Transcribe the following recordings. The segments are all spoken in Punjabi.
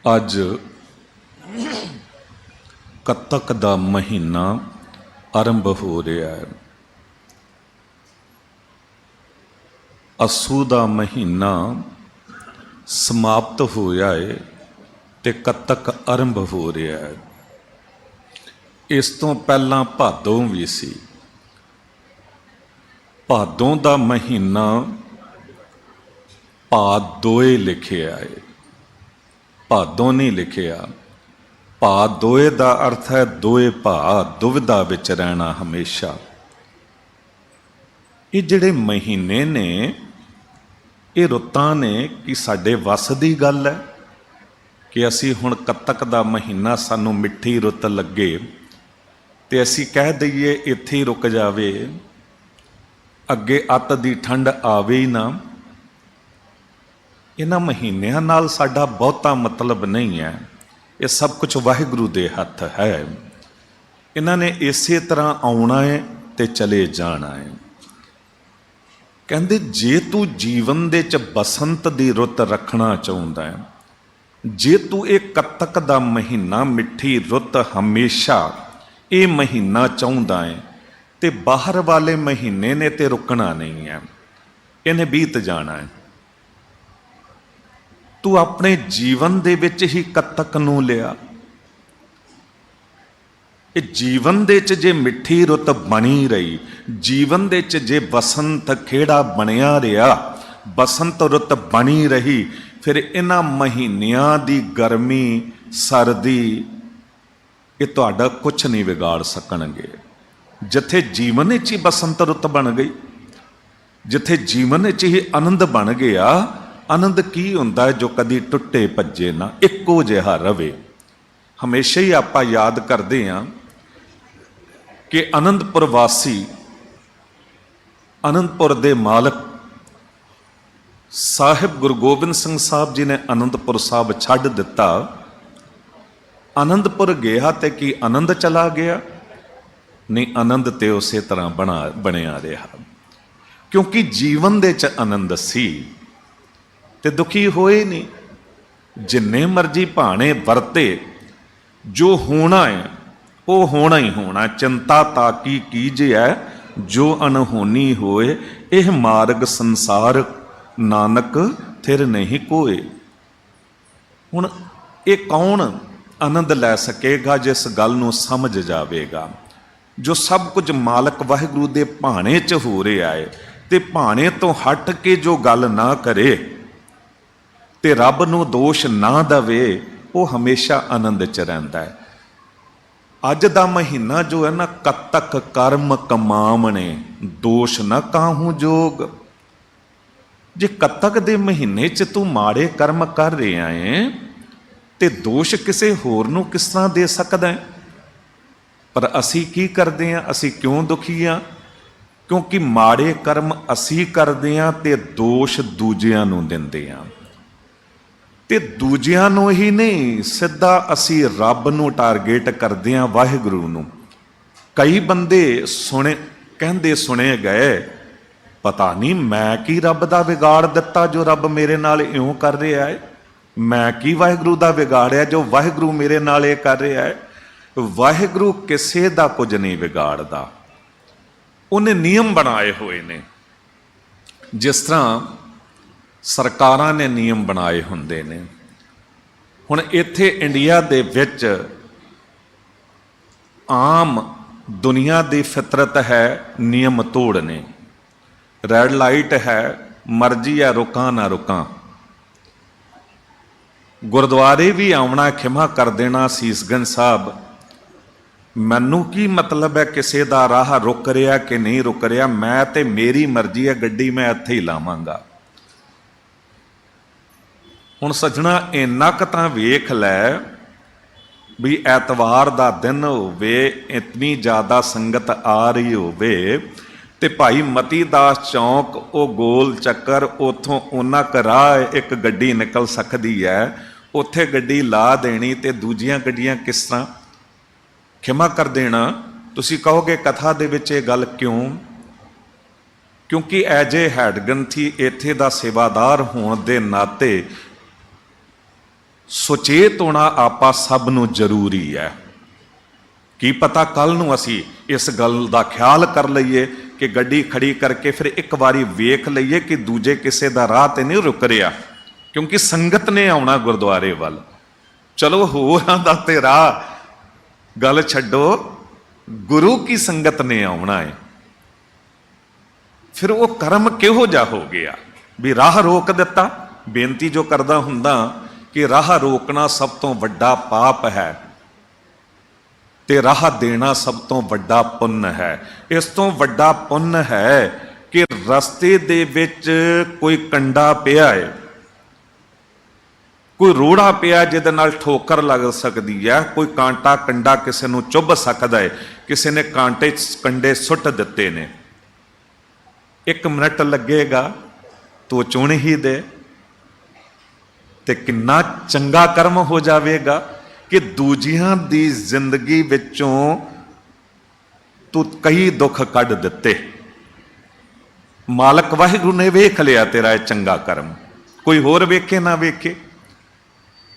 ਅੱਜ ਕੱਤਕ ਦਾ ਮਹੀਨਾ ਆਰੰਭ ਹੋ ਰਿਹਾ ਹੈ। ਅੱਸੂ ਦਾ ਮਹੀਨਾ ਸਮਾਪਤ ਹੋਇਆ ਹੈ ਤੇ ਕੱਤਕ ਆਰੰਭ ਹੋ ਰਿਹਾ ਹੈ। ਇਸ ਤੋਂ ਪਹਿਲਾਂ ਭਾਦੋਂ ਵੀ ਸੀ। ਭਾਦੋਂ ਦਾ ਮਹੀਨਾ ਭਾਦੋਏ ਲਿਖਿਆ ਹੈ, ਭਾਦੋਂ ਨਹੀਂ ਲਿਖਿਆ। ਭਾਦੋਏ ਦਾ ਅਰਥ ਹੈ ਦੋਏ ਭਾ, ਦੁਵਿਧਾ ਵਿੱਚ ਰਹਿਣਾ ਹਮੇਸ਼ਾ। ਇਹ ਜਿਹੜੇ ਮਹੀਨੇ ਨੇ, ਇਹ ਰੁੱਤਾਂ ਨੇ, ਕਿ ਸਾਡੇ ਵੱਸ ਦੀ ਗੱਲ ਹੈ ਕਿ ਅਸੀਂ ਹੁਣ ਕੱਤਕ ਦਾ ਮਹੀਨਾ ਸਾਨੂੰ ਮਿੱਠੀ ਰੁੱਤ ਲੱਗੇ ਤੇ ਅਸੀਂ ਕਹਿ ਦਈਏ ਇੱਥੇ ਹੀ ਰੁਕ ਜਾਵੇ, ਅੱਗੇ ਅੱਤ ਦੀ ਠੰਡ ਆਵੇ ਹੀ ਨਾ। ਇਹਨਾਂ ਮਹੀਨਿਆਂ ਨਾਲ ਸਾਡਾ ਬਹੁਤਾ ਮਤਲਬ ਨਹੀਂ ਹੈ। ਇਹ ਸਭ ਕੁਝ ਵਾਹਿਗੁਰੂ ਦੇ ਹੱਥ ਹੈ। ਇਹਨਾਂ ਨੇ ਇਸੇ ਤਰ੍ਹਾਂ ਆਉਣਾ ਹੈ ਤੇ ਚਲੇ ਜਾਣਾ ਹੈ। ਕਹਿੰਦੇ ਜੇ ਤੂੰ ਜੀਵਨ ਦੇ 'ਚ ਬਸੰਤ ਦੀ ਰੁੱਤ ਰੱਖਣਾ ਚਾਹੁੰਦਾ ਹੈ, ਜੇ ਤੂੰ ਇਹ ਕੱਤਕ ਦਾ ਮਹੀਨਾ ਮਿੱਠੀ ਰੁੱਤ ਹਮੇਸ਼ਾ ਇਹ ਮਹੀਨਾ ਚਾਹੁੰਦਾ ਹੈ, ਤੇ ਬਾਹਰ ਵਾਲੇ ਮਹੀਨੇ ਨੇ ਤੇ ਰੁਕਣਾ ਨਹੀਂ ਹੈ, ਇਹਨੇ ਬੀਤ ਜਾਣਾ ਹੈ। ਤੂੰ ਆਪਣੇ ਜੀਵਨ ਦੇ ਵਿੱਚ ਹੀ ਕੱਤਕ ਨੂੰ ਲਿਆ। ਇਹ ਜੀਵਨ ਦੇ 'ਚ ਜੇ ਮਿੱਠੀ ਰੁੱਤ ਬਣੀ ਰਹੀ, ਜੀਵਨ ਦੇ 'ਚ ਜੇ ਬਸੰਤ ਖੇੜਾ ਬਣਿਆ ਰਿਹਾ, ਬਸੰਤ ਰੁੱਤ ਬਣੀ ਰਹੀ, ਫਿਰ ਇਹਨਾਂ ਮਹੀਨਿਆਂ ਦੀ ਗਰਮੀ ਸਰਦੀ ਇਹ ਤੁਹਾਡਾ ਕੁਛ ਨਹੀਂ ਵਿਗਾੜ ਸਕਣਗੇ। ਜਿੱਥੇ ਜੀਵਨ ਵਿੱਚ ਹੀ ਬਸੰਤ ਰੁੱਤ ਬਣ ਗਈ, ਜਿੱਥੇ ਜੀਵਨ ਵਿੱਚ ਹੀ ਆਨੰਦ ਬਣ ਗਿਆ। ਆਨੰਦ ਕੀ ਹੁੰਦਾ ਹੈ? ਜੋ ਕਦੀ ਟੁੱਟੇ ਭੱਜੇ ਨਾ, ਇੱਕੋ ਜਿਹਾ ਰਵੇ। ਹਮੇਸ਼ਾ ਹੀ ਆਪਾਂ ਯਾਦ ਕਰਦੇ ਹਾਂ ਕਿ ਆਨੰਦਪੁਰ ਵਾਸੀ, ਆਨੰਦਪੁਰ ਦੇ ਮਾਲਕ ਸਾਹਿਬ ਗੁਰੂ ਗੋਬਿੰਦ ਸਿੰਘ ਸਾਹਿਬ ਜੀ ਨੇ ਆਨੰਦਪੁਰ ਸਾਹਿਬ ਛੱਡ ਦਿੱਤਾ। ਆਨੰਦਪੁਰ ਗਿਆ ਤੇ ਕੀ ਆਨੰਦ ਚਲਾ ਗਿਆ? ਨਹੀਂ, ਆਨੰਦ ਤੇ ਉਸੇ ਤਰ੍ਹਾਂ ਬਣਿਆ ਰਿਹਾ, ਕਿਉਂਕਿ ਜੀਵਨ ਦੇ 'ਚ ਆਨੰਦ ਸੀ ਤੇ ਦੁਖੀ ਹੋਏ ਨਹੀਂ। ਜਿੰਨੇ ਮਰਜੀ ਭਾਣੇ ਵਰਤੇ, ਜੋ ਹੋਣਾ ਹੈ ਉਹ ਹੋਣਾ ਹੀ ਹੋਣਾ। ਚਿੰਤਾ ਤਾਕੀ ਕੀਜਿਐ ਜੋ ਅਨਹੋਨੀ ਹੋਏ, ਇਹ ਮਾਰਗ ਸੰਸਾਰ ਨਾਨਕ ਥਿਰ ਨਹੀਂ ਕੋਏ। ਹੁਣ ਇਹ ਕੌਣ ਆਨੰਦ ਲੈ ਸਕੇਗਾ? ਜਿਸ ਗੱਲ ਨੂੰ ਸਮਝ ਜਾਵੇਗਾ। ਜੋ ਸਭ ਕੁਝ ਮਾਲਕ ਵਾਹਿਗੁਰੂ ਦੇ ਭਾਣੇ 'ਚ ਹੋ ਰਿਹਾ ਹੈ, ਤੇ ਭਾਣੇ ਤੋਂ ਹਟ ਕੇ ਜੋ ਗੱਲ ਨਾ ਕਰੇ ਤੇ ਰੱਬ ਨੂੰ ਦੋਸ਼ ਨਾ ਦੇਵੇ, ਉਹ ਹਮੇਸ਼ਾ ਆਨੰਦ 'ਚ ਰਹਿੰਦਾ ਹੈ। ਅੱਜ ਦਾ ਮਹੀਨਾ ਜੋ ਹੈ ਨਾ, ਕੱਤਕ ਕਰਮ ਕਮਾਵਣੇ, ਦੋਸ਼ ਨਾ ਕਾਹੂ ਜੋਗ। ਜੇ ਕੱਤਕ ਦੇ ਮਹੀਨੇ 'ਚ ਤੂੰ ਮਾੜੇ ਕਰਮ ਕਰ ਰਿਹਾ ਹੈ ਤੇ ਦੋਸ਼ ਕਿਸੇ ਹੋਰ ਨੂੰ ਕਿਸ ਤਰ੍ਹਾਂ ਦੇ ਸਕਦਾ ਹੈ? ਪਰ ਅਸੀਂ ਕੀ ਕਰਦੇ ਹਾਂ? ਅਸੀਂ ਕਿਉਂ ਦੁਖੀ ਹਾਂ? ਕਿਉਂਕਿ ਮਾੜੇ ਕਰਮ ਅਸੀਂ ਕਰਦੇ ਹਾਂ ਤੇ ਦੋਸ਼ ਦੂਜਿਆਂ ਨੂੰ ਦਿੰਦੇ ਹਾਂ। ਤੇ ਦੂਜਿਆਂ ਨੂੰ ਹੀ ਨਹੀਂ, ਸਿੱਧਾ ਅਸੀਂ ਰੱਬ ਨੂੰ ਟਾਰਗੇਟ ਕਰਦੇ ਹਾਂ, ਵਾਹਿਗੁਰੂ ਨੂੰ। ਕਈ ਬੰਦੇ ਕਹਿੰਦੇ ਸੁਣੇ ਗਏ, ਪਤਾ ਨਹੀਂ ਮੈਂ ਕੀ ਰੱਬ ਦਾ ਵਿਗਾੜ ਦਿੱਤਾ ਜੋ ਰੱਬ ਮੇਰੇ ਨਾਲ ਇਉਂ ਕਰ ਰਿਹਾ ਹੈ। ਮੈਂ ਕੀ ਵਾਹਿਗੁਰੂ ਦਾ ਵਿਗਾੜਿਆ ਜੋ ਵਾਹਿਗੁਰੂ ਮੇਰੇ ਨਾਲ ਇਹ ਕਰ ਰਿਹਾ ਹੈ। ਵਾਹਿਗੁਰੂ ਕਿਸੇ ਦਾ ਕੁਝ ਨਹੀਂ ਵਿਗਾੜਦਾ। ਉਹਨੇ ਨਿਯਮ ਬਣਾਏ ਹੋਏ ਨੇ, ਜਿਸ ਤਰ੍ਹਾਂ ਸਰਕਾਰਾਂ ਨੇ ਨਿਯਮ ਬਣਾਏ ਹੁੰਦੇ ਨੇ। ਹੁਣ ਇੱਥੇ ਇੰਡੀਆ ਦੇ ਵਿੱਚ ਆਮ ਦੁਨੀਆ ਦੀ ਫਿਤਰਤ ਹੈ ਨਿਯਮ ਤੋੜਨੇ। ਰੈੱਡ ਲਾਈਟ ਹੈ, ਮਰਜ਼ੀ ਹੈ ਰੁਕਾਂ ਨਾ ਰੁਕਾਂ। ਗੁਰਦੁਆਰੇ ਵੀ ਆਉਣਾ, ਖਿਮਾ ਕਰ ਦੇਣਾ ਸੀਸਗੰਜ ਸਾਹਿਬ। ਮੈਨੂੰ ਕੀ ਮਤਲਬ ਹੈ ਕਿਸੇ ਦਾ ਰਾਹ ਰੁਕ ਰਿਹਾ ਕਿ ਨਹੀਂ ਰੁਕ ਰਿਹਾ? ਮੈਂ ਤੇ ਮੇਰੀ ਮਰਜ਼ੀ ਹੈ, ਗੱਡੀ ਮੈਂ ਇੱਥੇ ਹੀ ਲਾਵਾਂਗਾ। ਹੁਣ ਸੱਜਣਾ, ਇੰਨਾ ਕੁ ਤਾਂ ਵੇਖ ਲੈ ਵੀ ਐਤਵਾਰ ਦਾ ਦਿਨ ਹੋਵੇ, ਇਤਨੀ ਜ਼ਿਆਦਾ ਸੰਗਤ ਆ ਰਹੀ ਹੋਵੇ ਤੇ ਭਾਈ ਮਤੀ ਦਾਸ ਚੌਂਕ ਉਹ ਗੋਲ ਚੱਕਰ, ਉੱਥੋਂ ਉਹਨਾਂ ਕੁ ਰਾਹ ਇੱਕ ਗੱਡੀ ਨਿਕਲ ਸਕਦੀ ਹੈ, ਉੱਥੇ ਗੱਡੀ ਲਾ ਦੇਣੀ ਤੇ ਦੂਜੀਆਂ ਗੱਡੀਆਂ ਕਿਸ ਤਰ੍ਹਾਂ? ਖਿਮਾ ਕਰ ਦੇਣਾ। ਤੁਸੀਂ ਕਹੋਗੇ ਕਥਾ ਦੇ ਵਿੱਚ ਇਹ ਗੱਲ ਕਿਉਂ? ਕਿਉਂਕਿ ਐਜ ਏ ਹੈਡ ਗ੍ਰੰਥੀ ਇੱਥੇ ਦਾ ਸੇਵਾਦਾਰ ਹੋਣ ਦੇ ਨਾਤੇ ਸੁਚੇਤ ਹੋਣਾ ਆਪਾ ਸਭ ਨੂੰ ਜ਼ਰੂਰੀ ਹੈ। ਕੀ ਪਤਾ ਕੱਲ ਨੂੰ ਅਸੀਂ ਇਸ ਗੱਲ ਦਾ ਖਿਆਲ ਕਰ ਲਈਏ ਕਿ ਗੱਡੀ ਖੜੀ ਕਰਕੇ ਫਿਰ ਇੱਕ ਵਾਰੀ ਵੇਖ ਲਈਏ ਕਿ ਦੂਜੇ ਕਿਸੇ ਦਾ ਰਾਹ ਤੇ ਨਹੀਂ ਰੁਕ ਰਿਹਾ, ਕਿਉਂਕਿ ਸੰਗਤ ਨੇ ਆਉਣਾ ਗੁਰਦੁਆਰੇ ਵੱਲ। ਚਲੋ ਹੋਰਾਂ ਦਾ ਤੇ ਰਾਹ ਗੱਲ ਛੱਡੋ, ਗੁਰੂ ਕੀ ਸੰਗਤ ਨੇ ਆਉਣਾ ਹੈ। ਫਿਰ ਉਹ ਕਰਮ ਕਿਹੋ ਜਿਹਾ ਹੋ ਗਿਆ ਵੀ ਰਾਹ ਰੋਕ ਦਿੱਤਾ। ਬੇਨਤੀ ਜੋ ਕਰਦਾ ਹੁੰਦਾ ਕਿ ਰਾਹ ਰੋਕਣਾ ਸਭ ਤੋਂ ਵੱਡਾ ਪਾਪ ਹੈ ਤੇ ਰਾਹ ਦੇਣਾ ਸਭ ਤੋਂ ਵੱਡਾ ਪੁੰਨ ਹੈ। ਇਸ ਤੋਂ ਵੱਡਾ ਪੁੰਨ ਹੈ ਕਿ ਰਸਤੇ ਦੇ ਵਿੱਚ ਕੋਈ ਕੰਡਾ ਪਿਆ ਹੈ, ਕੋਈ ਰੋੜਾ ਪਿਆ ਜਿਹਦੇ ਨਾਲ ਠੋਕਰ ਲੱਗ ਸਕਦੀ ਹੈ, ਕੋਈ ਕਾਂਟਾ ਕੰਡਾ ਕਿਸੇ ਨੂੰ ਚੁੱਭ ਸਕਦਾ ਹੈ, ਕਿਸੇ ਨੇ ਕਾਂਟੇ ਕੰਡੇ ਸੁੱਟ ਦਿੱਤੇ ਨੇ। 1 ਮਿੰਟ ਲੱਗੇਗਾ ਤੂੰ ਚੁਣ ਹੀ ਦੇ, ਤੇ ਕਿੰਨਾ ਚੰਗਾ ਕਰਮ ਹੋ ਜਾਵੇਗਾ ਕਿ ਦੂਜਿਆਂ ਦੀ ਜ਼ਿੰਦਗੀ ਵਿੱਚੋਂ ਤੂੰ ਕਈ ਦੁੱਖ ਕੱਢ ਦਿੱਤੇ। ਮਾਲਕ ਵਾਹਿਗੁਰੂ ਨੇ ਵੇਖ ਲਿਆ ਤੇਰਾ ਇਹ ਚੰਗਾ ਕਰਮ, ਕੋਈ ਹੋਰ ਵੇਖੇ ਨਾ ਵੇਖੇ,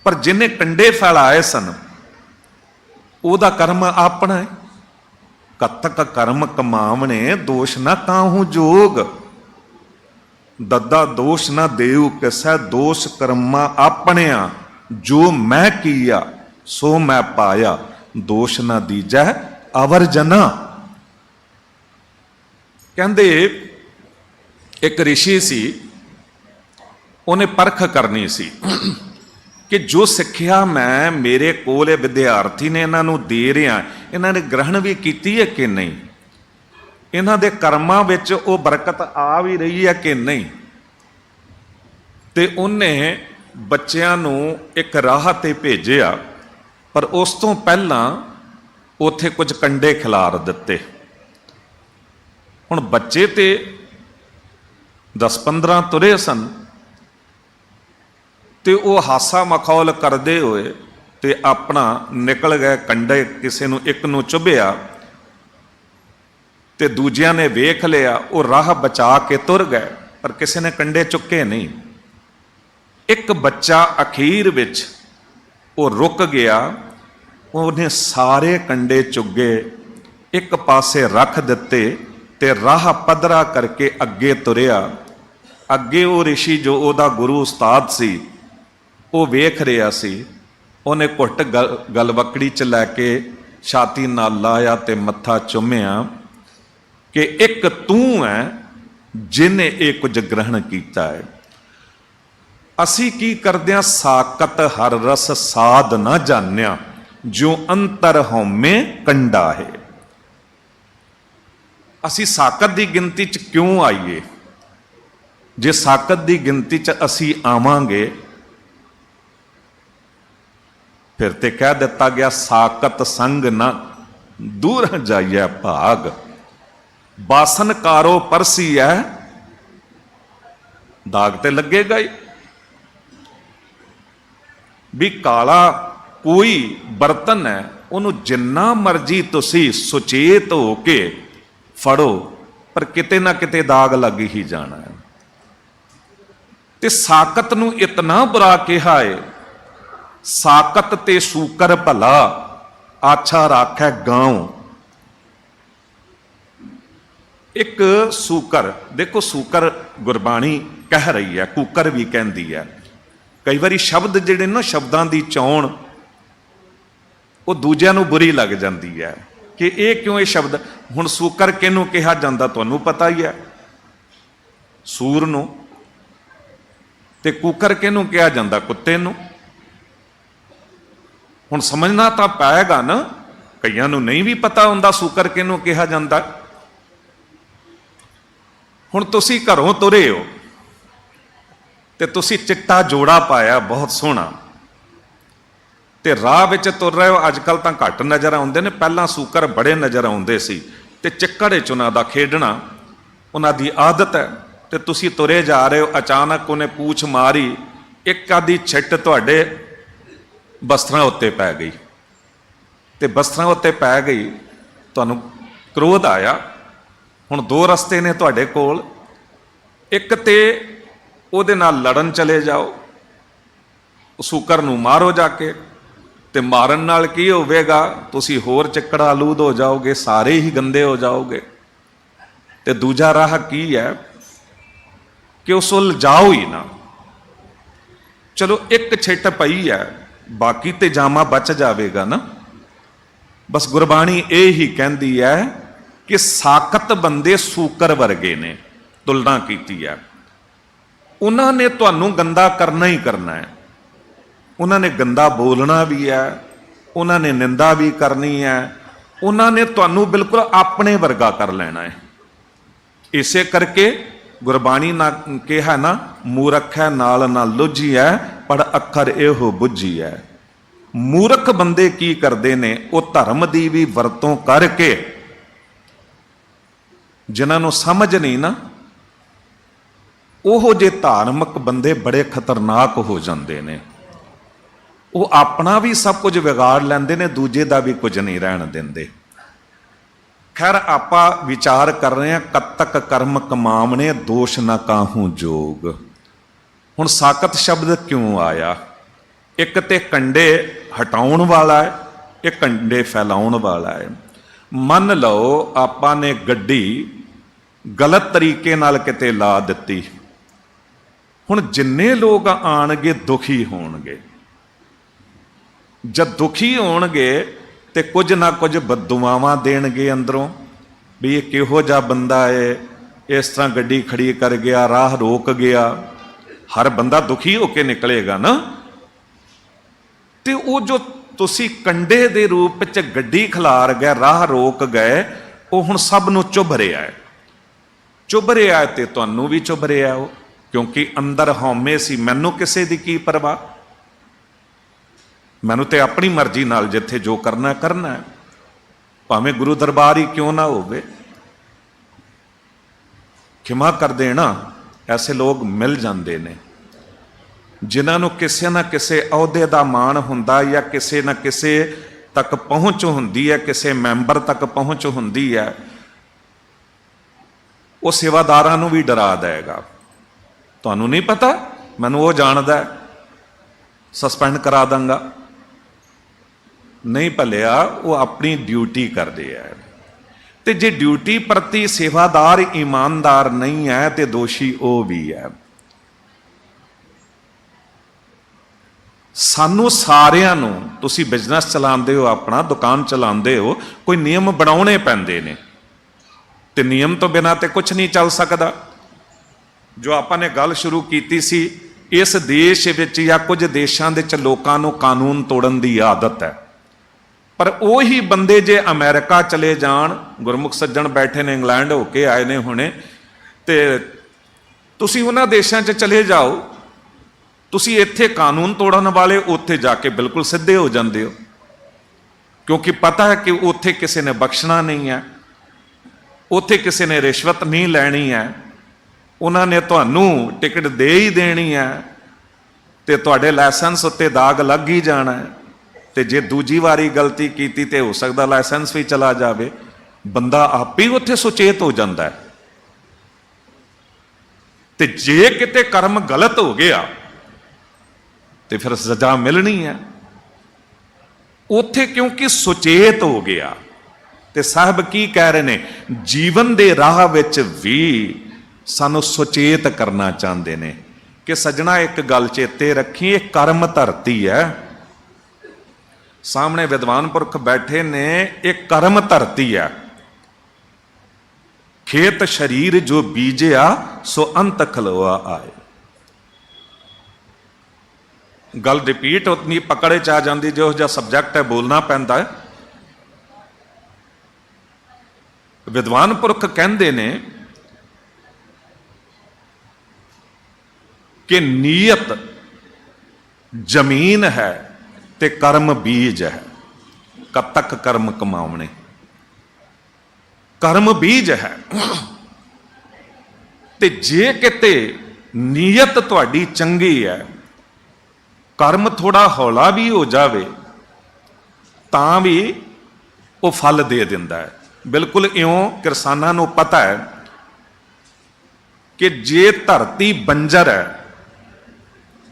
ਪਰ ਜਿਹਨੇ ਕੰਡੇ ਫੈਲਾਏ ਸਨ ਉਹਦਾ ਕਰਮ ਆਪਣਾ ਹੈ। ਕਤਕ ਕਰਮ ਕਮਾਵਣੇ ਦੋਸ਼ ਨਾ ਕਾਹੂ ਜੋਗ, ਦੱਦਾ ਦੋਸ਼ ਨਾ ਦੇਉ ਕਿਸੈ, ਦੋਸ਼ ਕਰਮਾ ਆਪਣਿਆ, ਜੋ ਮੈਂ ਕੀਆ ਸੋ ਮੈਂ ਪਾਇਆ, ਦੋਸ਼ ਨਾ ਦੀਜੈ ਅਵਰ ਜਨਾ। ਕਹਿੰਦੇ ਇੱਕ ਰਿਸ਼ੀ ਸੀ, ਉਹਨੇ ਪਰਖ ਕਰਨੀ ਸੀ ਕਿ ਜੋ ਸਿੱਖਿਆ ਮੈਂ ਮੇਰੇ ਕੋਲ ਇਹ ਵਿਦਿਆਰਥੀ ਨੇ ਇਹਨਾਂ ਨੂੰ ਦੇ ਰਿਹਾ, ਇਹਨਾਂ ਨੇ ਗ੍ਰਹਿਣ ਵੀ ਕੀਤੀ ਹੈ ਕਿ ਨਹੀਂ, ਇਹਨਾਂ ਦੇ ਕਰਮਾਂ ਵਿੱਚ ਉਹ ਬਰਕਤ ਆ ਵੀ ਰਹੀ ਹੈ ਕਿ ਨਹੀਂ। ਤੇ ਉਹਨੇ ਬੱਚਿਆਂ ਨੂੰ ਇੱਕ ਰਾਹ ਤੇ ਭੇਜਿਆ, ਪਰ ਉਸ ਤੋਂ ਪਹਿਲਾਂ ਉੱਥੇ ਕੁਝ ਕੰਡੇ ਖਿਲਾਰ ਦਿੱਤੇ। ਹੁਣ ਬੱਚੇ ਤੇ 10-15 ਤੁਰੇ ਸਨ ਤੇ ਉਹ ਹਾਸਾ ਮਖੌਲ ਕਰਦੇ ਹੋਏ ਤੇ ਆਪਣਾ ਨਿਕਲ ਗਏ ਕੰਡੇ, ਕਿਸੇ ਨੂੰ ਇੱਕ ਨੂੰ ਚੁੱਭਿਆ ਤੇ ਦੂਜਿਆਂ ਨੇ ਵੇਖ ਲਿਆ, ਉਹ ਰਾਹ ਬਚਾ ਕੇ ਤੁਰ ਗਏ, ਪਰ ਕਿਸੇ ਨੇ ਕੰਡੇ ਚੁੱਕੇ ਨਹੀਂ। ਇੱਕ ਬੱਚਾ ਅਖੀਰ ਵਿੱਚ ਉਹ ਰੁਕ ਗਿਆ, ਉਹਨੇ ਸਾਰੇ ਕੰਡੇ ਚੁੱਗੇ, ਇੱਕ ਪਾਸੇ ਰੱਖ ਦਿੱਤੇ ਤੇ ਰਾਹ ਪੱਧਰਾ ਕਰਕੇ ਅੱਗੇ ਤੁਰਿਆ। ਅੱਗੇ ਉਹ ਰਿਸ਼ੀ ਜੋ ਉਹਦਾ ਗੁਰੂ ਉਸਤਾਦ ਸੀ ਉਹ ਵੇਖ ਰਿਹਾ ਸੀ, ਉਹਨੇ ਘੁੱਟ ਗਲਵਕੜੀ 'ਚ ਲੈ ਕੇ ਛਾਤੀ ਨਾਲ ਲਾਇਆ ਤੇ ਮੱਥਾ ਚੁੰਮਿਆ ਕਿ ਇੱਕ ਤੂੰ ਹੈ ਜਿਹਨੇ ਇਹ ਕੁਝ ਗ੍ਰਹਿਣ ਕੀਤਾ ਹੈ। ਅਸੀਂ ਕੀ ਕਰਦੇ ਹਾਂ, ਸਾਕਤ ਹਰ ਰਸ ਸਾਧ ਨਾ ਜਾਣਿਆ, ਜੋ ਅੰਤਰ ਹਉਮੈ ਕੰਡਾ ਹੈ। ਅਸੀਂ ਸਾਕਤ ਦੀ ਗਿਣਤੀ 'ਚ ਕਿਉਂ ਆਈਏ? ਜੇ ਸਾਕਤ ਦੀ ਗਿਣਤੀ 'ਚ ਅਸੀਂ ਆਵਾਂਗੇ ਫਿਰ ਤੇ ਕਹਿ ਦਿੱਤਾ ਗਿਆ, ਸਾਕਤ ਸੰਗ ਨਾ ਦੂਰ ਜਾਈਐ ਭਾਗ, ਬਾਸਨ ਕਾਰੋ ਪਰਸੀ ਹੈ, ਦਾਗ ਤੇ ਲੱਗੇਗਾ ਹੀ। ਵੀ ਕਾਲਾ ਕੋਈ ਬਰਤਨ ਹੈ, ਉਹਨੂੰ ਜਿੰਨਾ ਮਰਜ਼ੀ ਤੁਸੀਂ ਸੁਚੇਤ ਹੋ ਕੇ ਫੜੋ, ਪਰ ਕਿਤੇ ਨਾ ਕਿਤੇ ਦਾਗ ਲੱਗ ਹੀ ਜਾਣਾ ਹੈ। ਤੇ ਸਾਕਤ ਨੂੰ ਇਤਨਾ ਬੁਰਾ ਕਿਹਾ ਹੈ, ਸਾਕਤ ਤੇ ਸੂਕਰ ਭਲਾ, ਆਛਾ ਰਾਖੈ ਗਾਉ। ਇੱਕ ਸੂਕਰ, ਦੇਖੋ ਸੂਕਰ ਗੁਰਬਾਣੀ ਕਹਿ ਰਹੀ ਹੈ, ਕੂਕਰ ਵੀ ਕਹਿੰਦੀ ਹੈ। ਕਈ ਵਾਰੀ ਸ਼ਬਦ ਜਿਹੜੇ ਨਾ, ਸ਼ਬਦਾਂ ਦੀ ਚੋਣ ਉਹ ਦੂਜਿਆਂ ਨੂੰ ਬੁਰੀ ਲੱਗ ਜਾਂਦੀ ਹੈ ਕਿ ਇਹ ਕਿਉਂ ਇਹ ਸ਼ਬਦ। ਹੁਣ ਸੂਕਰ ਕਿਹਨੂੰ ਕਿਹਾ ਜਾਂਦਾ ਤੁਹਾਨੂੰ ਪਤਾ ਹੀ ਹੈ, ਸੂਰ ਨੂੰ। ਤੇ ਕੂਕਰ ਕਿਹਨੂੰ ਕਿਹਾ ਜਾਂਦਾ? ਕੁੱਤੇ ਨੂੰ। ਹੁਣ ਸਮਝਣਾ ਤਾਂ ਪਏਗਾ ਨਾ, ਕਈਆਂ ਨੂੰ ਨਹੀਂ ਵੀ ਪਤਾ ਹੁੰਦਾ ਸੂਕਰ ਕਿਹਨੂੰ ਕਿਹਾ ਜਾਂਦਾ। ਹੁਣ ਤੁਸੀਂ ਘਰੋਂ ਤੁਰੇ ਹੋ ਤੇ ਤੁਸੀਂ ਚਿੱਟਾ ਜੋੜਾ ਪਾਇਆ ਬਹੁਤ ਸੋਹਣਾ, ਤੇ ਰਾਹ ਵਿੱਚ ਤੁਰ ਰਹੇ ਹੋ। ਅੱਜ ਕੱਲ ਤਾਂ ਘੱਟ ਨਜ਼ਰ ਆਉਂਦੇ ਨੇ, ਪਹਿਲਾਂ ਸੂਕਰ ਬੜੇ ਨਜ਼ਰ ਆਉਂਦੇ ਸੀ ਤੇ ਚੱਕੜ 'ਚ ਉਹਨਾਂ ਦਾ ਖੇਡਣਾ ਉਹਨਾਂ ਦੀ ਆਦਤ ਹੈ। ਤੇ ਤੁਸੀਂ ਤੁਰੇ ਜਾ ਰਹੇ ਹੋ, ਅਚਾਨਕ ਉਹਨੇ ਪੂਛ ਮਾਰੀ, ਇੱਕ ਆਦੀ ਛਿੱਟ ਤੁਹਾਡੇ ਬਸਤਰਾਂ ਉੱਤੇ ਪੈ ਗਈ, ਤੇ ਬਸਤਰਾਂ ਉੱਤੇ ਪੈ ਗਈ, ਤੁਹਾਨੂੰ ਕ੍ਰੋਧ ਆਇਆ। ਹੁਣ ਦੋ ਰਸਤੇ ਨੇ ਤੁਹਾਡੇ ਕੋਲ, ਇੱਕ ਤੇ ਉਹਦੇ ਨਾਲ ਲੜਨ ਚਲੇ ਜਾਓ, ਸ਼ੂਕਰ ਨੂੰ ਮਾਰੋ ਜਾ ਕੇ, ਤੇ ਮਾਰਨ ਨਾਲ ਕੀ ਹੋਵੇਗਾ, ਤੁਸੀਂ ਹੋਰ ਚਿੱਕੜ ਆਲੂਦ ਹੋ ਜਾਓਗੇ, ਸਾਰੇ ਹੀ ਗੰਦੇ ਹੋ ਜਾਓਗੇ। ਤੇ ਦੂਜਾ ਰਾਹ ਕੀ ਹੈ ਕਿ ਉਸ ਵੱਲ ਜਾਓ ਹੀ ਨਾ। ਚਲੋ ਇੱਕ ਛਿੱਟ ਪਈ ਹੈ, ਬਾਕੀ ਤੇ ਜਾਮਾ ਬਚ ਜਾਵੇਗਾ ਨਾ। ਬਸ ਗੁਰਬਾਣੀ ਇਹ ਹੀ ਕਹਿੰਦੀ ਹੈ ਕਿ ਸਾਖਤ ਬੰਦੇ ਸ਼ੂਕਰ ਵਰਗੇ ਨੇ, ਤੁਲਨਾ ਕੀਤੀ ਹੈ। ਉਹਨਾਂ ਨੇ ਤੁਹਾਨੂੰ ਗੰਦਾ ਕਰਨਾ ਹੀ ਕਰਨਾ ਹੈ, ਉਹਨਾਂ ਨੇ ਗੰਦਾ ਬੋਲਣਾ ਵੀ ਹੈ, ਉਹਨਾਂ ਨੇ ਨਿੰਦਾ ਵੀ ਕਰਨੀ ਹੈ, ਉਹਨਾਂ ਨੇ ਤੁਹਾਨੂੰ ਬਿਲਕੁਲ ਆਪਣੇ ਵਰਗਾ ਕਰ ਲੈਣਾ ਹੈ। ਇਸੇ ਕਰਕੇ ਗੁਰਬਾਣੀ ਨਾ ਕਿਹਾ ਨਾ, ਮੂਰਖ ਹੈ ਨਾਲ ਨਾ ਲੁੱਝੀ ਹੈ, ਪੜ ਅੱਖਰ ਇਹੋ ਬੁੱਝੀ ਹੈ। ਮੂਰਖ ਬੰਦੇ ਕੀ ਕਰਦੇ ਨੇ, ਉਹ ਧਰਮ ਦੀ ਵੀ ਵਰਤੋਂ ਕਰਕੇ, ਜਿਨ੍ਹਾਂ ਨੂੰ ਸਮਝ ਨਹੀਂ ਨਾ, ਉਹੋ ਜਿਹੇ ਧਾਰਮਿਕ ਬੰਦੇ ਬੜੇ ਖਤਰਨਾਕ ਹੋ ਜਾਂਦੇ ਨੇ। ਉਹ ਆਪਣਾ ਵੀ ਸਭ ਕੁਝ ਵਿਗਾੜ ਲੈਂਦੇ ਨੇ, ਦੂਜੇ ਦਾ ਵੀ ਕੁਝ ਨਹੀਂ ਰਹਿਣ ਦਿੰਦੇ। ਖੈਰ ਆਪਾਂ ਵਿਚਾਰ ਕਰ ਰਹੇ ਹਾਂ, ਕਦ ਤੱਕ ਕਰਮ ਕਮਾਵਣੇ ਦੋਸ਼ ਨਾ ਕਾਹੂ ਜੋਗ। ਹੁਣ ਸਾਕਤ ਸ਼ਬਦ ਕਿਉਂ ਆਇਆ? ਇੱਕ ਤੇ ਕੰਡੇ ਹਟਾਉਣ ਵਾਲਾ ਹੈ, ਇੱਕ ਕੰਡੇ ਫੈਲਾਉਣ ਵਾਲਾ ਹੈ। ਮੰਨ ਲਓ ਆਪਾਂ ਨੇ ਗੱਡੀ ਗਲਤ ਤਰੀਕੇ ਨਾਲ ਕਿਤੇ ਲਾ ਦਿੱਤੀ, ਹੁਣ ਜਿੰਨੇ ਲੋਕ ਆਣਗੇ ਦੁਖੀ ਹੋਣਗੇ। ਜਦ ਦੁਖੀ ਹੋਣਗੇ ਤੇ ਕੁਝ ਨਾ ਕੁਝ ਬਦਦੁਆਵਾਂ ਦੇਣਗੇ ਅੰਦਰੋਂ, ਵੀ ਇਹ ਕਿਹੋ ਜਿਹਾ ਬੰਦਾ ਹੈ, ਇਸ ਤਰ੍ਹਾਂ ਗੱਡੀ ਖੜੀ ਕਰ ਗਿਆ, ਰਾਹ ਰੋਕ ਗਿਆ। ਹਰ ਬੰਦਾ ਦੁਖੀ ਹੋ ਕੇ ਨਿਕਲੇਗਾ ਨਾ। ਤੇ ਉਹ ਜੋ ਤੁਸੀਂ ਕੰਡੇ ਦੇ ਰੂਪ ਵਿੱਚ ਗੱਡੀ ਖਿਲਾਰ ਗਏ, ਰਾਹ ਰੋਕ ਗਏ, ਉਹ ਹੁਣ ਸਭ ਨੂੰ ਚੁੱਭ ਰਿਹਾ ਹੈ। ਚੁੱਭ ਰਿਹਾ ਹੈ ਤੇ ਤੁਹਾਨੂੰ ਵੀ ਚੁੱਭ ਰਿਹਾ ਉਹ, ਕਿਉਂਕਿ ਅੰਦਰ ਹਉਮੈ ਸੀ, ਮੈਨੂੰ ਕਿਸੇ ਦੀ ਕੀ ਪਰਵਾਹ, ਮੈਨੂੰ ਤੇ ਆਪਣੀ ਮਰਜ਼ੀ ਨਾਲ ਜਿੱਥੇ ਜੋ ਕਰਨਾ ਕਰਨਾ ਹੈ, ਭਾਵੇਂ ਗੁਰੂ ਦਰਬਾਰ ਹੀ ਕਿਉਂ ਨਾ ਹੋਵੇ। ਖਿਮਾ ਕਰ ਦੇਣਾ, ਐਸੇ ਲੋਕ ਮਿਲ ਜਾਂਦੇ ਨੇ ਜਿਨ੍ਹਾਂ ਨੂੰ ਕਿਸੇ ਨਾ ਕਿਸੇ ਅਹੁਦੇ ਦਾ ਮਾਣ ਹੁੰਦਾ, ਜਾਂ ਕਿਸੇ ਨਾ ਕਿਸੇ ਤੱਕ ਪਹੁੰਚ ਹੁੰਦੀ ਹੈ, ਕਿਸੇ ਮੈਂਬਰ ਤੱਕ ਪਹੁੰਚ ਹੁੰਦੀ ਹੈ। ਉਹ ਸੇਵਾਦਾਰਾਂ ਨੂੰ ਵੀ ਡਰਾ ਦੇਗਾ, ਤੁਹਾਨੂੰ ਨਹੀਂ ਪਤਾ, ਮੈਨੂੰ ਉਹ ਜਾਣਦਾ, ਸਸਪੈਂਡ ਕਰਾ ਦਾਂਗਾ। ਨਹੀਂ ਭਲਿਆ, ਉਹ ਆਪਣੀ ਡਿਊਟੀ ਕਰਦੇ ਆ। ਤੇ ਜੇ ਡਿਊਟੀ ਪ੍ਰਤੀ ਸੇਵਾਦਾਰ ਇਮਾਨਦਾਰ ਨਹੀਂ ਹੈ ਤੇ ਦੋਸ਼ੀ ਉਹ ਵੀ ਹੈ। ਸਾਨੂੰ ਸਾਰਿਆਂ ਨੂੰ, ਤੁਸੀਂ ਬਿਜ਼ਨਸ ਚਲਾਉਂਦੇ ਹੋ, ਆਪਣਾ ਦੁਕਾਨ ਚਲਾਉਂਦੇ ਹੋ, ਕੋਈ ਨਿਯਮ ਬਣਾਉਣੇ ਪੈਂਦੇ ਨੇ, ਤੇ ਨਿਯਮ ਤੋਂ ਬਿਨਾਂ ਤੇ ਕੁਝ ਨਹੀਂ ਚੱਲ ਸਕਦਾ। ਜੋ ਆਪਾਂ ਨੇ ਗੱਲ ਸ਼ੁਰੂ ਕੀਤੀ ਸੀ, ਇਸ ਦੇਸ਼ ਵਿੱਚ ਜਾਂ ਕੁਝ ਦੇਸ਼ਾਂ ਵਿੱਚ ਲੋਕਾਂ ਨੂੰ ਕਾਨੂੰਨ ਤੋੜਨ ਦੀ ਆਦਤ ਹੈ। ਪਰ ਉਹੀ ਬੰਦੇ ਜੇ ਅਮਰੀਕਾ ਚਲੇ ਜਾਣ, ਗੁਰਮੁਖ ਸੱਜਣ ਬੈਠੇ ਨੇ, ਇੰਗਲੈਂਡ ਹੋ ਕੇ ਆਏ ਨੇ ਹੁਣੇ, ਤੇ ਤੁਸੀਂ ਉਹਨਾਂ ਦੇਸ਼ਾਂ 'ਚ ਚਲੇ ਜਾਓ, ਤੁਸੀਂ ਇੱਥੇ ਕਾਨੂੰਨ ਤੋੜਨ ਵਾਲੇ ਉੱਥੇ ਜਾ ਕੇ ਬਿਲਕੁਲ ਸਿੱਧੇ ਹੋ ਜਾਂਦੇ ਹੋ, ਕਿਉਂਕਿ ਪਤਾ ਹੈ ਕਿ ਉੱਥੇ ਕਿਸੇ ਨੇ ਬਖਸ਼ਣਾ ਨਹੀਂ ਹੈ, ਉੱਥੇ ਕਿਸੇ ਨੇ ਰਿਸ਼ਵਤ ਨਹੀਂ ਲੈਣੀ ਹੈ, ਉਹਨਾਂ ਨੇ ਤੁਹਾਨੂੰ ਟਿਕਟ ਦੇ ਹੀ ਦੇਣੀ ਹੈ, ਤੇ ਤੁਹਾਡੇ ਲਾਇਸੈਂਸ ਉੱਤੇ ਦਾਗ ਲੱਗ ਹੀ ਜਾਣਾ ਹੈ। ਤੇ ਜੇ ਦੂਜੀ ਵਾਰੀ ਗਲਤੀ ਕੀਤੀ ਤੇ ਹੋ ਸਕਦਾ ਲਾਇਸੈਂਸ ਵੀ ਚਲਾ ਜਾਵੇ। ਬੰਦਾ ਆਪੇ ਉੱਥੇ ਸੁਚੇਤ ਹੋ ਜਾਂਦਾ ਹੈ। ਤੇ ਜੇ ਕਿਤੇ ਕਰਮ ਗਲਤ ਹੋ ਗਿਆ ਤੇ ਫਿਰ ਸਜ਼ਾ ਮਿਲਣੀ ਹੈ। ਉੱਥੇ ਕਿਉਂਕਿ ਸੁਚੇਤ ਹੋ ਗਿਆ। ਤੇ ਸਾਹਿਬ ਕੀ ਕਹਿ ਰਹੇ ਨੇ, ਜੀਵਨ ਦੇ ਰਾਹ ਵਿੱਚ ਵੀ ਸਾਨੂੰ ਸੁਚੇਤ ਕਰਨਾ ਚਾਹੁੰਦੇ ਨੇ ਕਿ ਸੱਜਣਾ ਇੱਕ ਗੱਲ ਚੇਤੇ ਰੱਖੀ, ਇਹ ਕਰਮ ਧਰਤੀ ਹੈ। ਸਾਹਮਣੇ ਵਿਦਵਾਨ ਪੁਰਖ ਬੈਠੇ ਨੇ, ਇਹ ਕਰਮ ਧਰਤੀ ਹੈ। ਖੇਤ ਸ਼ਰੀਰ ਜੋ ਬੀਜਿਆ ਸੋ ਅੰਤ ਖਲੋਆ ਆਏ। ਗੱਲ ਰਿਪੀਟ ਉਤਨੀ ਪਕੜੇ ਚ ਆ ਜਾਂਦੀ, ਜੋ ਜਿਹਾ ਸਬਜੈਕਟ ਹੈ ਬੋਲਣਾ ਪੈਂਦਾ ਹੈ। ਵਿਦਵਾਨ ਪੁਰਖ ਕਹਿੰਦੇ ਨੇ ਕਿ ਨੀਅਤ ਜ਼ਮੀਨ ਹੈ ਤੇ ਕਰਮ ਬੀਜ ਹੈ। ਕਦ ਤੱਕ ਕਰਮ ਕਮਾਉਣੇ, ਕਰਮ ਬੀਜ ਹੈ। ਤੇ ਜੇ ਕਿਤੇ ਨੀਅਤ ਤੁਹਾਡੀ ਚੰਗੀ ਹੈ, ਕਰਮ ਥੋੜਾ ਹੌਲਾ ਵੀ ਹੋ ਜਾਵੇ ਤਾਂ ਵੀ ਉਹ ਫਲ ਦੇ ਦਿੰਦਾ ਹੈ। ਬਿਲਕੁਲ ਇਉਂ ਕਿਸਾਨਾਂ ਨੂੰ ਪਤਾ ਹੈ ਕਿ ਜੇ ਧਰਤੀ ਬੰਜਰ ਹੈ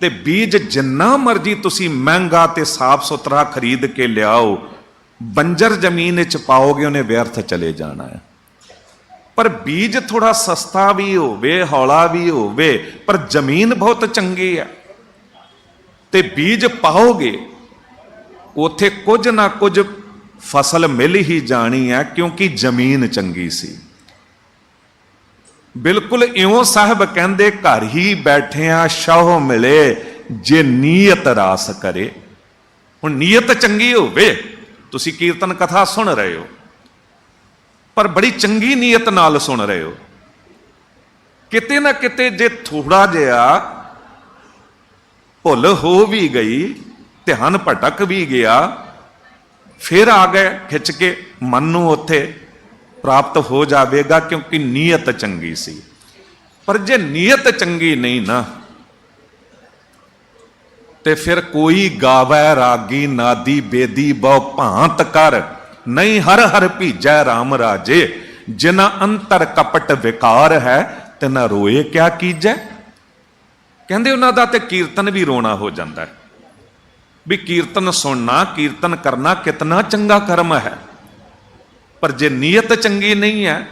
ਤੇ ਬੀਜ ਜਿੰਨਾ ਮਰਜੀ ਤੁਸੀਂ ਮਹਿੰਗਾ ਤੇ ਸਾਫ਼ ਸੁਥਰਾ ਖਰੀਦ ਕੇ ਲਿਆਓ, ਬੰਜਰ ਜ਼ਮੀਨ ਵਿੱਚ ਪਾਓਗੇ ਉਹਨੇ ਵਿਅਰਥ ਚਲੇ ਜਾਣਾ ਹੈ। ਪਰ ਬੀਜ ਥੋੜਾ ਸਸਤਾ ਵੀ ਹੋਵੇ, ਹੌਲਾ ਵੀ ਹੋਵੇ, ਪਰ ਜ਼ਮੀਨ ਬਹੁਤ ਚੰਗੀ ਹੈ ਤੇ ਬੀਜ ਪਾਓਗੇ, ਉੱਥੇ ਕੁਝ ਨਾ ਕੁਝ ਫਸਲ ਮਿਲ ਹੀ ਜਾਣੀ ਹੈ, ਕਿਉਂਕਿ ਜ਼ਮੀਨ ਚੰਗੀ ਸੀ। ਬਿਲਕੁਲ ਇਉਂ ਸਾਹਿਬ ਕਹਿੰਦੇ, ਘਰ ਹੀ ਬੈਠਿਆਂ ਸ਼ਾਹ ਮਿਲੇ ਜੇ ਨੀਅਤ ਰਾਸ ਕਰੇ। ਹੁਣ ਨੀਅਤ ਚੰਗੀ ਹੋਵੇ, ਤੁਸੀਂ ਕੀਰਤਨ ਕਥਾ ਸੁਣ ਰਹੇ ਹੋ ਪਰ ਬੜੀ ਚੰਗੀ ਨੀਅਤ ਨਾਲ ਸੁਣ ਰਹੇ ਹੋ, ਕਿਤੇ ਨਾ ਕਿਤੇ ਜੇ ਥੋੜਾ ਜਿਹਾ ਭੁੱਲ ਹੋ ਵੀ ਗਈ, ਧਿਆਨ ਭਟਕ ਵੀ ਗਿਆ, ਫਿਰ ਆ ਗਏ ਖਿੱਚ ਕੇ ਮਨ ਨੂੰ ਉੱਥੇ ਪ੍ਰਾਪਤ ਹੋ ਜਾਵੇਗਾ, ਕਿਉਂਕਿ ਨੀਅਤ ਚੰਗੀ ਸੀ। ਪਰ ਜੇ ਨੀਅਤ ਚੰਗੀ ਨਹੀਂ ਨਾ, ਤੇ ਫਿਰ ਕੋਈ ਗਾਵੈ ਰਾਗੀ ਨਾਦੀ ਬੇਦੀ ਬਹੁ ਭਾਂਤ ਕਰ, ਨਹੀਂ ਹਰ ਹਰ ਭੀਜੈ ਰਾਮ ਰਾਜੇ, ਜਿਨਾ ਅੰਤਰ ਕਪਟ ਵਿਕਾਰ ਹੈ ਤੇ ਨਾ ਰੋਏ ਕਿਆ ਕੀਜੈ। ਕਹਿੰਦੇ ਉਹਨਾਂ ਦਾ ਤੇ ਕੀਰਤਨ ਵੀ ਰੋਣਾ ਹੋ ਜਾਂਦਾ ਹੈ, ਵੀ ਕੀਰਤਨ ਸੁਣਨਾ, ਕੀਰਤਨ ਕਰਨਾ ਕਿਤਨਾ ਚੰਗਾ ਕਰਮ ਹੈ। ਪਰ ਜੇ ਨੀਅਤ ਚੰਗੀ ਨਹੀਂ ਹੈ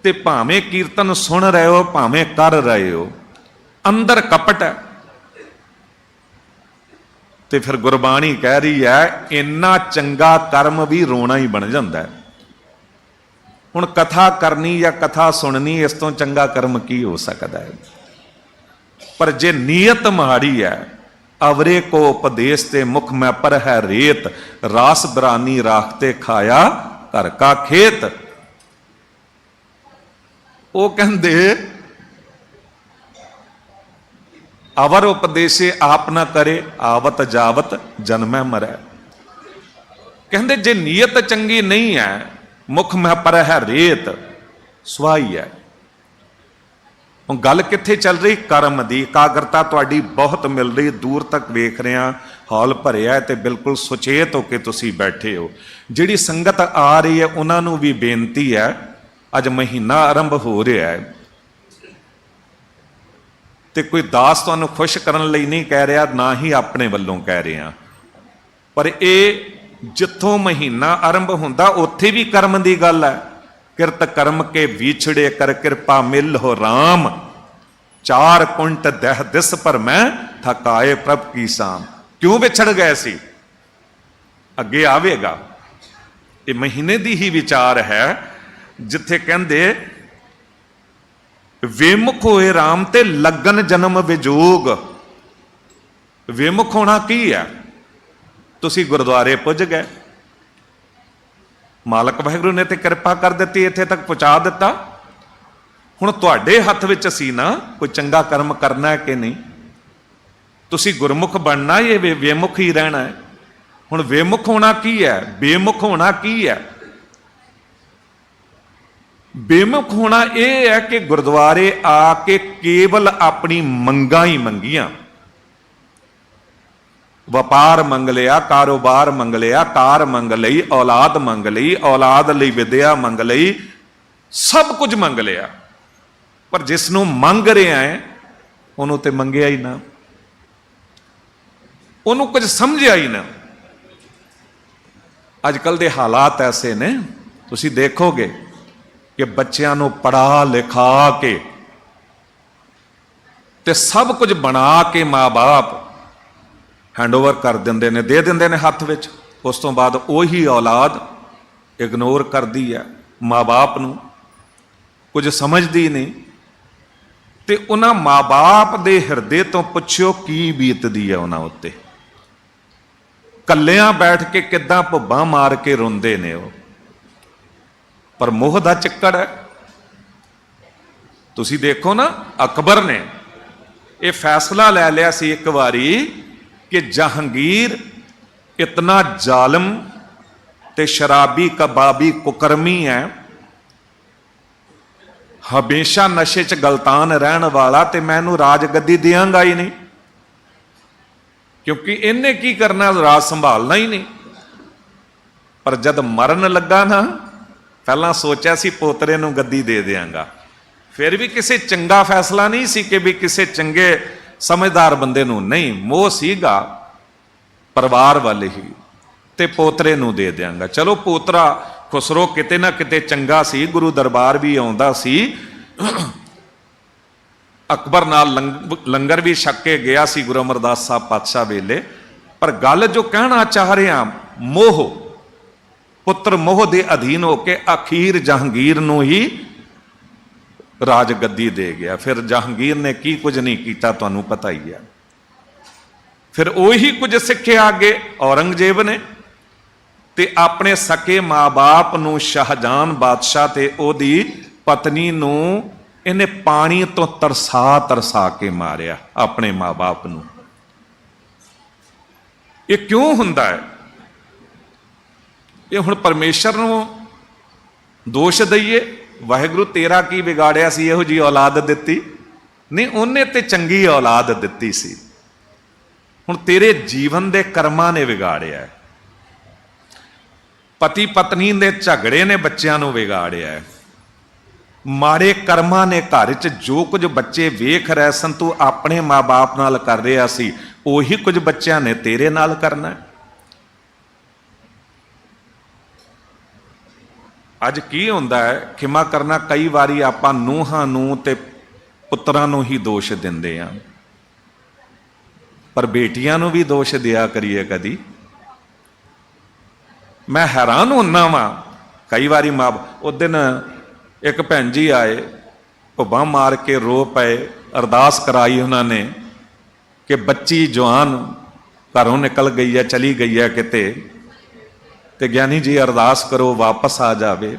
ਤੇ ਭਾਵੇਂ ਕੀਰਤਨ ਸੁਣ ਰਹੇ ਹੋ, ਭਾਵੇਂ ਕਰ ਰਹੇ ਹੋ, ਅੰਦਰ ਕਪਟ ਹੈ, ਤੇ ਫਿਰ ਗੁਰਬਾਣੀ ਕਹਿ ਰਹੀ ਹੈ ਇੰਨਾ ਚੰਗਾ ਕਰਮ ਵੀ ਰੋਣਾ ਹੀ ਬਣ ਜਾਂਦਾ ਹੈ। ਹੁਣ ਕਥਾ ਕਰਨੀ ਜਾਂ ਕਥਾ ਸੁਣਨੀ, ਇਸ ਤੋਂ ਚੰਗਾ ਕਰਮ ਕੀ ਹੋ ਸਕਦਾ ਹੈ। ਪਰ ਜੇ ਨੀਅਤ ਮਾੜੀ ਹੈ, ਅਵਰੇ ਕੋ ਉਪਦੇਸ਼ ਤੇ ਮੁਖ ਮੈਂ ਪਰ ਹੈ ਰੇਤ, ਰਾਸ ਬਰਾਨੀ ਰਾਖਤੇ ਖਾਇਆ ਘਰ ਕਾ ਖੇਤ। ਉਹ ਕਹਿੰਦੇ ਅਵਰ ਉਪਦੇਸ਼ੇ ਆਪ ਨਾ ਕਰੇ, ਆਵਤ ਜਾਵਤ ਜਨਮੈ ਮਰੈ। ਕਹਿੰਦੇ ਜੇ ਨੀਅਤ ਚੰਗੀ ਨਹੀਂ ਹੈ, ਮੁਖ ਮੈਂ ਪਰ ਹੈ ਰੇਤ, ਸੁਆਈ ਹੈ। ਹੁਣ ਗੱਲ ਕਿੱਥੇ ਚੱਲ ਰਹੀ? ਕਰਮ ਦੀ। ਇਕਾਗਰਤਾ ਤੁਹਾਡੀ ਬਹੁਤ ਮਿਲ ਰਹੀ, ਦੂਰ ਤੱਕ ਵੇਖ ਰਿਹਾ, ਹਾਲ ਭਰਿਆ ਤੇ ਬਿਲਕੁਲ ਸੁਚੇਤ ਹੋ ਕੇ ਤੁਸੀਂ ਬੈਠੇ ਹੋ। ਜਿਹੜੀ ਸੰਗਤ ਆ ਰਹੀ ਹੈ ਉਹਨਾਂ ਨੂੰ ਵੀ ਬੇਨਤੀ ਹੈ, ਅੱਜ ਮਹੀਨਾ ਆਰੰਭ ਹੋ ਰਿਹਾ ਹੈ ਤੇ ਕੋਈ ਦਾਸ ਤੁਹਾਨੂੰ ਖੁਸ਼ ਕਰਨ ਲਈ ਨਹੀਂ ਕਹਿ ਰਿਹਾ, ਨਾ ਹੀ ਆਪਣੇ ਵੱਲੋਂ ਕਹਿ ਰਿਹਾ, ਪਰ ਇਹ ਜਿੱਥੋਂ ਮਹੀਨਾ ਆਰੰਭ ਹੁੰਦਾ ਉੱਥੇ ਵੀ ਕਰਮ ਦੀ ਗੱਲ ਹੈ। ਕਿਰਤ ਕਰਮ ਕੇ ਵਿਛੜੇ ਕਰ ਕਿਰਪਾ ਮਿਲ ਹੋ ਰਾਮ, ਚਾਰ ਕੁੰਟ ਦਹ ਦਿਸ ਪਰ ਮੈਂ ਥਕਾਏ ਪ੍ਰਭ ਕੀ ਸਾਮ। ਕਿਉਂ ਵਿਛੜ ਗਏ ਸੀ, ਅੱਗੇ ਆਵੇਗਾ। ਇਹ ਮਹੀਨੇ ਦੀ ਹੀ ਵਿਚਾਰ ਹੈ, ਜਿੱਥੇ ਕਹਿੰਦੇ ਵਿਮੁਖ ਹੋਏ ਰਾਮ ਤੇ ਲੱਗਨ ਜਨਮ ਵਿਜੋਗ। ਵਿਮੁਖ ਹੋਣਾ ਕੀ ਹੈ? ਤੁਸੀਂ ਗੁਰਦੁਆਰੇ ਪੁੱਜ ਗਏ, ਮਾਲਕ ਵਾਹਿਗੁਰੂ ਨੇ ਤੇ ਕਿਰਪਾ ਕਰ ਦਿੱਤੀ, ਇੱਥੇ ਤੱਕ ਪਹੁੰਚਾ ਦਿੱਤਾ। ਹੁਣ ਤੁਹਾਡੇ ਹੱਥ ਵਿੱਚ ਸੀ ਨਾ ਕੋਈ ਚੰਗਾ ਕਰਮ ਕਰਨਾ ਹੈ ਕਿ ਨਹੀਂ। ਤੁਸੀਂ ਗੁਰਮੁਖ ਬਣਨਾ, ਇਹ ਬੇਮੁਖ ਹੀ ਰਹਿਣਾ ਹੈ। ਹੁਣ ਬੇਮੁਖ ਹੋਣਾ ਕੀ ਹੈ, ਬੇਮੁਖ ਹੋਣਾ ਕੀ ਹੈ? ਬੇਮੁਖ ਹੋਣਾ ਇਹ ਹੈ ਕਿ ਗੁਰਦੁਆਰੇ ਆ ਕੇ ਕੇਵਲ ਆਪਣੀ ਮੰਗਾਂ ਹੀ ਮੰਗੀਆਂ। ਵਪਾਰ ਮੰਗ ਲਿਆ, ਕਾਰੋਬਾਰ ਮੰਗ ਲਿਆ, ਕਾਰ ਮੰਗ ਲਈ, ਔਲਾਦ ਮੰਗ ਲਈ, ਔਲਾਦ ਲਈ ਵਿਦਿਆ ਮੰਗ ਲਈ, ਸਭ ਕੁਝ ਮੰਗ ਲਿਆ, ਪਰ ਜਿਸ ਨੂੰ ਮੰਗ ਰਿਹਾ ਹੈ ਉਹਨੂੰ ਤੇ ਮੰਗਿਆ ਹੀ ਨਾ, ਉਹਨੂੰ ਕੁਝ ਸਮਝਿਆ ਹੀ ਨਾ। ਅੱਜ ਕੱਲ ਦੇ ਹਾਲਾਤ ਐਸੇ ਨੇ, ਤੁਸੀਂ ਦੇਖੋਗੇ ਕਿ ਬੱਚਿਆਂ ਨੂੰ ਪੜ੍ਹਾ ਲਿਖਾ ਕੇ ਤੇ ਸਭ ਕੁਝ ਬਣਾ ਕੇ ਮਾਂ-ਬਾਪ ਹੈਂਡਓਵਰ ਕਰ ਦਿੰਦੇ ਨੇ, ਦੇ ਦਿੰਦੇ ਨੇ ਹੱਥ ਵਿੱਚ। ਉਸ ਤੋਂ ਬਾਅਦ ਉਹੀ ਔਲਾਦ ਇਗਨੋਰ ਕਰਦੀ ਹੈ ਮਾਂ-ਬਾਪ ਨੂੰ, ਕੁਝ ਸਮਝਦੀ ਨਹੀਂ। ਤੇ ਉਹਨਾਂ ਮਾਂ-ਬਾਪ ਦੇ ਹਿਰਦੇ ਤੋਂ ਪੁੱਛਿਓ ਕੀ ਬੀਤਦੀ ਹੈ ਉਹਨਾਂ ਉੱਤੇ। ਕੱਲਿਆਂ ਬੈਠ ਕੇ ਕਿੱਦਾਂ ਭੁੱਬਾਂ ਮਾਰ ਕੇ ਰੋਂਦੇ ਨੇ ਉਹ, ਪਰ ਮੋਹ ਦਾ ਚੱਕਰ ਹੈ। ਤੁਸੀਂ ਦੇਖੋ ਨਾ, ਅਕਬਰ ਨੇ ਇਹ ਫੈਸਲਾ ਲੈ ਲਿਆ ਸੀ ਇੱਕ ਵਾਰੀ ਕਿ ਜਹਾਂਗੀਰ ਇਤਨਾ ਜ਼ਾਲਮ ਤੇ ਸ਼ਰਾਬੀ ਕਬਾਬੀ ਕੁਕਰਮੀ ਹੈ, ਹਮੇਸ਼ਾ ਨਸ਼ੇ 'ਚ ਗਲਤਾਨ ਰਹਿਣ ਵਾਲਾ, ਤੇ ਮੈਂ ਇਹਨੂੰ ਰਾਜ ਗੱਦੀ ਦਿਆਂਗਾ ਹੀ ਨਹੀਂ, ਕਿਉਂਕਿ ਇਹਨੇ ਕੀ ਕਰਨਾ, ਰਾਜ ਸੰਭਾਲਣਾ ਹੀ ਨਹੀਂ। ਪਰ ਜਦ ਮਰਨ ਲੱਗਾ ਨਾ, ਪਹਿਲਾਂ ਸੋਚਿਆ ਸੀ ਪੋਤਰੇ ਨੂੰ ਗੱਦੀ ਦੇ ਦਿਆਂਗਾ, ਫਿਰ ਵੀ ਕਿਸੇ ਚੰਗਾ ਫੈਸਲਾ ਨਹੀਂ ਸੀ ਕਿ ਵੀ ਕਿਸੇ ਚੰਗੇ ਸਮਝਦਾਰ ਬੰਦੇ ਨੂੰ ਨਹੀਂ, ਮੋਹ ਸੀਗਾ ਪਰਿਵਾਰ ਵੱਲ ਹੀ, ਤੇ ਪੋਤਰੇ ਨੂੰ ਦੇ ਦਿਆਂਗਾ। ਚਲੋ ਪੋਤਰਾ ਖੁਸਰੋ ਕਿਤੇ ਨਾ ਕਿਤੇ ਚੰਗਾ ਸੀ, ਗੁਰੂ ਦਰਬਾਰ ਵੀ ਆਉਂਦਾ ਸੀ, ਅਕਬਰ ਨਾਲ ਲੰਗਰ ਵੀ ਛਕ ਕੇ ਗਿਆ ਸੀ ਗੁਰੂ ਅਮਰਦਾਸ ਸਾਹਿਬ ਪਾਤਸ਼ਾਹ ਵੇਲੇ। ਪਰ ਗੱਲ ਜੋ ਕਹਿਣਾ ਚਾਹ ਰਿਹਾ, ਮੋਹ, ਪੁੱਤਰ ਮੋਹ ਦੇ ਅਧੀਨ ਹੋ ਕੇ ਅਖੀਰ ਜਹਾਂਗੀਰ ਨੂੰ ਹੀ ਰਾਜ ਗੱਦੀ ਦੇ ਗਿਆ। ਫਿਰ ਜਹਾਂਗੀਰ ਨੇ ਕੀ ਕੁਝ ਨਹੀਂ ਕੀਤਾ ਤੁਹਾਨੂੰ ਪਤਾ ਹੀ ਹੈ। ਫਿਰ ਉਹੀ ਕੁਝ ਸਿੱਖਿਆ ਅੱਗੇ ਔਰੰਗਜ਼ੇਬ ਨੇ, ਤੇ ਆਪਣੇ ਸਕੇ ਮਾਂ-ਬਾਪ ਨੂੰ, ਸ਼ਾਹਜਹਾਨ ਬਾਦਸ਼ਾਹ ਤੇ ਉਹਦੀ ਪਤਨੀ ਨੂੰ ਇਹਨੇ ਪਾਣੀ ਤੋਂ ਤਰਸਾ ਕੇ ਮਾਰਿਆ, ਆਪਣੇ ਮਾਂ-ਬਾਪ ਨੂੰ। ਇਹ ਕਿਉਂ ਹੁੰਦਾ ਹੈ? ਇਹ ਹੁਣ ਪਰਮੇਸ਼ਰ ਨੂੰ ਦੋਸ਼ ਦਈਏ, ਵਾਹਿਗੁਰੂ ਤੇਰਾ ਕੀ ਵਿਗਾੜਿਆ ਸੀ, ਇਹੋ ਜਿਹੀ ਔਲਾਦ ਦਿੱਤੀ? ਨਹੀਂ, ਉਹਨੇ ਤੇ ਚੰਗੀ ਔਲਾਦ ਦਿੱਤੀ ਸੀ, ਹੁਣ ਤੇਰੇ ਜੀਵਨ ਦੇ ਕਰਮਾਂ ਨੇ ਵਿਗਾੜਿਆ। ਪਤੀ ਪਤਨੀ ਦੇ ਝਗੜੇ ਨੇ ਬੱਚਿਆਂ ਨੂੰ ਵਿਗਾੜਿਆ, ਮਾੜੇ ਕਰਮਾਂ ਨੇ ਘਰ 'ਚ ਜੋ ਕੁਝ ਬੱਚੇ ਵੇਖ ਰਹੇ ਸਨ ਤੂੰ ਆਪਣੇ ਮਾਂ-ਬਾਪ ਨਾਲ ਕਰ ਰਿਹਾ ਸੀ, ਉਹੀ ਕੁਝ ਬੱਚਿਆਂ ਨੇ ਤੇਰੇ ਨਾਲ ਕਰਨਾ। ਅੱਜ ਕੀ ਹੁੰਦਾ ਹੈ, ਖਿਮਾ ਕਰਨਾ, ਕਈ ਵਾਰੀ ਆਪਾਂ ਨੂੰਹਾਂ ਨੂੰ ਤੇ ਪੁੱਤਰਾਂ ਨੂੰ ਹੀ ਦੋਸ਼ ਦਿੰਦੇ ਆ, ਪਰ ਬੇਟੀਆਂ ਨੂੰ ਵੀ ਦੋਸ਼ ਦਿਆ ਕਰੀਏ ਕਦੀ। ਮੈਂ ਹੈਰਾਨ ਹੁੰਦਾ ਵਾਂ ਕਈ ਵਾਰੀ ਮਾਂ। ਉਸ ਦਿਨ ਇੱਕ ਭੈਣ ਜੀ ਆਏ, ਭੁੱਬਾਂ ਮਾਰ ਕੇ ਰੋ ਪਏ, ਅਰਦਾਸ ਕਰਾਈ ਉਹਨਾਂ ਨੇ ਕਿ ਬੱਚੀ ਜਵਾਨ ਘਰੋਂ ਨਿਕਲ ਗਈ ਹੈ, ਚਲੀ ਗਈ ਹੈ ਕਿਤੇ, ਤੇ ਗਿਆਨੀ ਜੀ ਅਰਦਾਸ ਕਰੋ ਵਾਪਸ ਆ ਜਾਵੇ।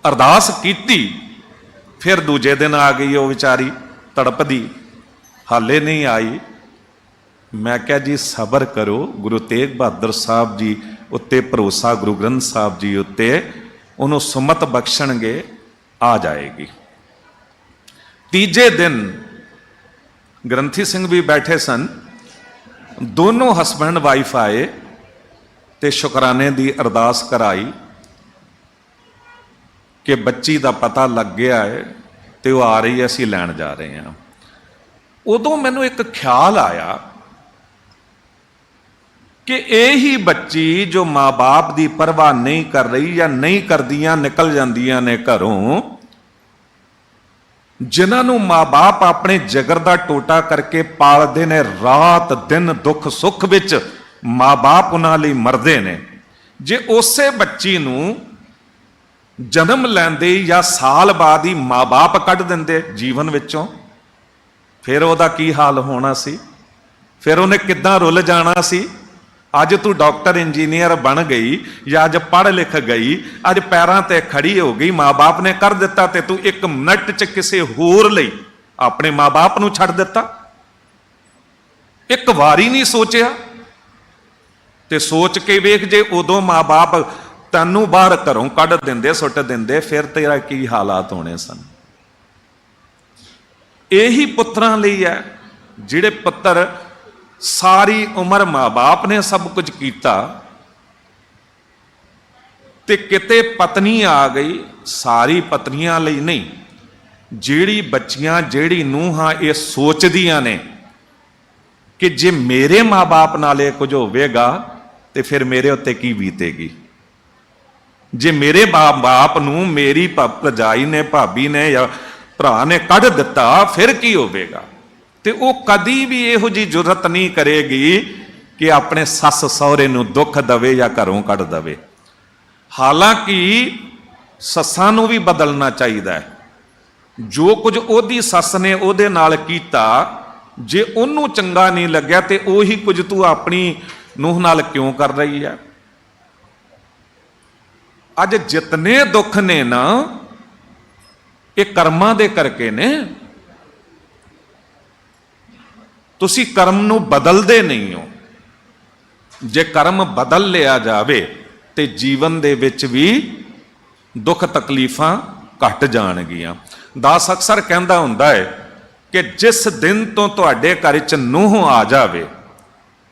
ਅਰਦਾਸ ਕੀਤੀ, ਫਿਰ ਦੂਜੇ ਦਿਨ ਆ ਗਈ ਉਹ ਵਿਚਾਰੀ ਤੜਪਦੀ, ਹਾਲੇ ਨਹੀਂ ਆਈ। ਮੈਂ ਕਿਹਾ ਜੀ ਸਬਰ ਕਰੋ, ਗੁਰੂ ਤੇਗ ਬਹਾਦਰ ਸਾਹਿਬ ਜੀ ਉੱਤੇ ਭਰੋਸਾ, ਗੁਰੂ ਗ੍ਰੰਥ ਸਾਹਿਬ ਜੀ ਉੱਤੇ, ਉਹਨੂੰ ਸੁਮਤ ਬਖਸ਼ਣਗੇ, ਆ ਜਾਏਗੀ। ਤੀਜੇ ਦਿਨ ਗ੍ਰੰਥੀ ਸਿੰਘ ਵੀ ਬੈਠੇ ਸਨ, ਦੋਨੋਂ ਹਸਬੈਂਡ ਵਾਈਫ ਆਏ ਤੇ ਸ਼ੁਕਰਾਨੇ ਦੀ ਅਰਦਾਸ ਕਰਾਈ ਕਿ ਬੱਚੀ ਦਾ ਪਤਾ ਲੱਗ ਗਿਆ ਹੈ ਤੇ ਉਹ ਆ ਰਹੀ ਹੈ, ਅਸੀਂ ਲੈਣ ਜਾ ਰਹੇ ਹਾਂ। ਉਦੋਂ ਮੈਨੂੰ ਇੱਕ ਖਿਆਲ ਆਇਆ ਕਿ ਇਹ ਹੀ ਬੱਚੀ ਜੋ ਮਾਂ-ਬਾਪ ਦੀ ਪਰਵਾਹ ਨਹੀਂ ਕਰ ਰਹੀ ਜਾਂ ਨਹੀਂ ਕਰਦੀਆਂ, ਨਿਕਲ ਜਾਂਦੀਆਂ ਨੇ ਘਰੋਂ, ਜਿਨ੍ਹਾਂ ਨੂੰ ਮਾਂ-ਬਾਪ ਆਪਣੇ ਜਿਗਰ ਦਾ ਟੋਟਾ ਕਰਕੇ ਪਾਲਦੇ ਨੇ, ਰਾਤ ਦਿਨ ਦੁੱਖ ਸੁੱਖ ਵਿੱਚ ਮਾਂ-ਬਾਪ ਉਹਨਾਂ ਲਈ ਮਰਦੇ ਨੇ, ਜੇ ਉਸੇ ਬੱਚੀ ਨੂੰ ਜਨਮ ਲੈਂਦੇ ਜਾਂ ਸਾਲ ਬਾਅਦ ਹੀ ਮਾਂ-ਬਾਪ ਕੱਢ ਦਿੰਦੇ ਜੀਵਨ ਵਿੱਚੋਂ, ਫਿਰ ਉਹਦਾ ਕੀ ਹਾਲ ਹੋਣਾ ਸੀ? ਫਿਰ ਉਹਨੇ ਕਿੱਦਾਂ ਰੁੱਲ ਜਾਣਾ ਸੀ? ਅੱਜ ਤੂੰ ਡਾਕਟਰ ਇੰਜੀਨੀਅਰ ਬਣ ਗਈ ਜਾਂ ਅੱਜ ਪੜ੍ਹ ਲਿਖ ਗਈ, ਅੱਜ ਪੈਰਾਂ ਤੇ ਖੜੀ ਹੋ ਗਈ, ਮਾਂ-ਬਾਪ ਨੇ ਕਰ ਦਿੱਤਾ, ਤੇ ਤੂੰ ਇੱਕ ਮਿੰਟ 'ਚ ਕਿਸੇ ਹੋਰ ਲਈ ਆਪਣੇ ਮਾਂ-ਬਾਪ ਨੂੰ ਛੱਡ ਦਿੱਤਾ। ਇੱਕ ਵਾਰੀ ਨਹੀਂ ਸੋਚਿਆ? ਤੇ ਸੋਚ ਕੇ ਵੇਖ, ਜੇ ਉਦੋਂ ਮਾਂ-ਬਾਪ ਤੈਨੂੰ ਬਾਹਰ ਘਰੋਂ ਕੱਢ ਦਿੰਦੇ, ਸੁੱਟ ਦਿੰਦੇ, ਫਿਰ ਤੇਰਾ ਕੀ ਹਾਲਾਤ ਹੋਣੇ ਸਨ? ਇਹੀ ਪੁੱਤਰਾਂ ਲਈ ਹੈ, ਜਿਹੜੇ ਪੁੱਤਰ ਸਾਰੀ ਉਮਰ ਮਾਂ-ਬਾਪ ਨੇ ਸਭ ਕੁਝ ਕੀਤਾ, ਤੇ ਕਿਤੇ ਪਤਨੀ ਆ ਗਈ, ਸਾਰੀ ਪਤਨੀਆਂ ਲਈ ਨਹੀਂ, ਜਿਹੜੀ ਬੱਚੀਆਂ, ਜਿਹੜੀ ਨੂੰਹਾਂ ਇਹ ਸੋਚਦੀਆਂ ਨੇ ਕਿ ਜੇ ਮੇਰੇ ਮਾਂ-ਬਾਪ ਨਾਲ ਇਹ ਕੁਝ ਹੋਵੇਗਾ ਤੇ ਫਿਰ ਮੇਰੇ ਉੱਤੇ ਕੀ ਬੀਤੇਗੀ, ਜੇ ਮੇਰੇ ਮਾਂ-ਬਾਪ ਨੂੰ ਮੇਰੀ ਭਰਜਾਈ ਨੇ, ਭਾਬੀ ਨੇ ਜਾਂ ਭਰਾ ਨੇ ਕੱਢ ਦਿੱਤਾ ਫਿਰ ਕੀ ਹੋਵੇਗਾ। ਤੇ ਉਹ ਕਦੀ ਵੀ ਇਹੋ ਜਿਹੀ ਜੁਰਤ ਨਹੀਂ ਕਰੇਗੀ ਕਿ ਆਪਣੇ ਸੱਸ ਸਹੁਰੇ ਨੂੰ ਦੁੱਖ ਦੇਵੇ ਜਾਂ ਘਰੋਂ ਕੱਢ ਦੇਵੇ। ਹਾਲਾਂਕਿ ਸੱਸਾਂ ਨੂੰ ਵੀ ਬਦਲਣਾ ਚਾਹੀਦਾ ਹੈ। ਜੋ ਕੁਝ ਉਹਦੀ ਸੱਸ ਨੇ ਉਹਦੇ ਨਾਲ ਕੀਤਾ, ਜੇ ਉਹਨੂੰ ਚੰਗਾ ਨਹੀਂ ਲੱਗਿਆ ਤੇ ਉਹੀ ਕੁਝ ਤੂੰ ਆਪਣੀ ਨੂੰਹ ਨਾਲ ਕਿਉਂ ਕਰ ਰਹੀ ਹੈ? ਅੱਜ ਜਿਤਨੇ ਦੁੱਖ ਨੇ ਨਾ, ਇਹ ਕਰਮਾਂ ਦੇ ਕਰਕੇ ਨੇ। ਤੁਸੀਂ ਕਰਮ ਨੂੰ ਬਦਲਦੇ ਨਹੀਂ ਹੋ। ਜੇ ਕਰਮ ਬਦਲ ਲਿਆ ਜਾਵੇ ਤੇ ਜੀਵਨ ਦੇ ਵਿੱਚ ਵੀ ਦੁੱਖ ਤਕਲੀਫਾਂ ਘਟ ਜਾਣਗੀਆਂ। ਦਾਸ ਅਕਸਰ ਕਹਿੰਦਾ ਹੁੰਦਾ ਹੈ ਕਿ ਜਿਸ ਦਿਨ ਤੋਂ ਤੁਹਾਡੇ ਘਰ 'ਚ ਨੂੰਹ ਆ ਜਾਵੇ,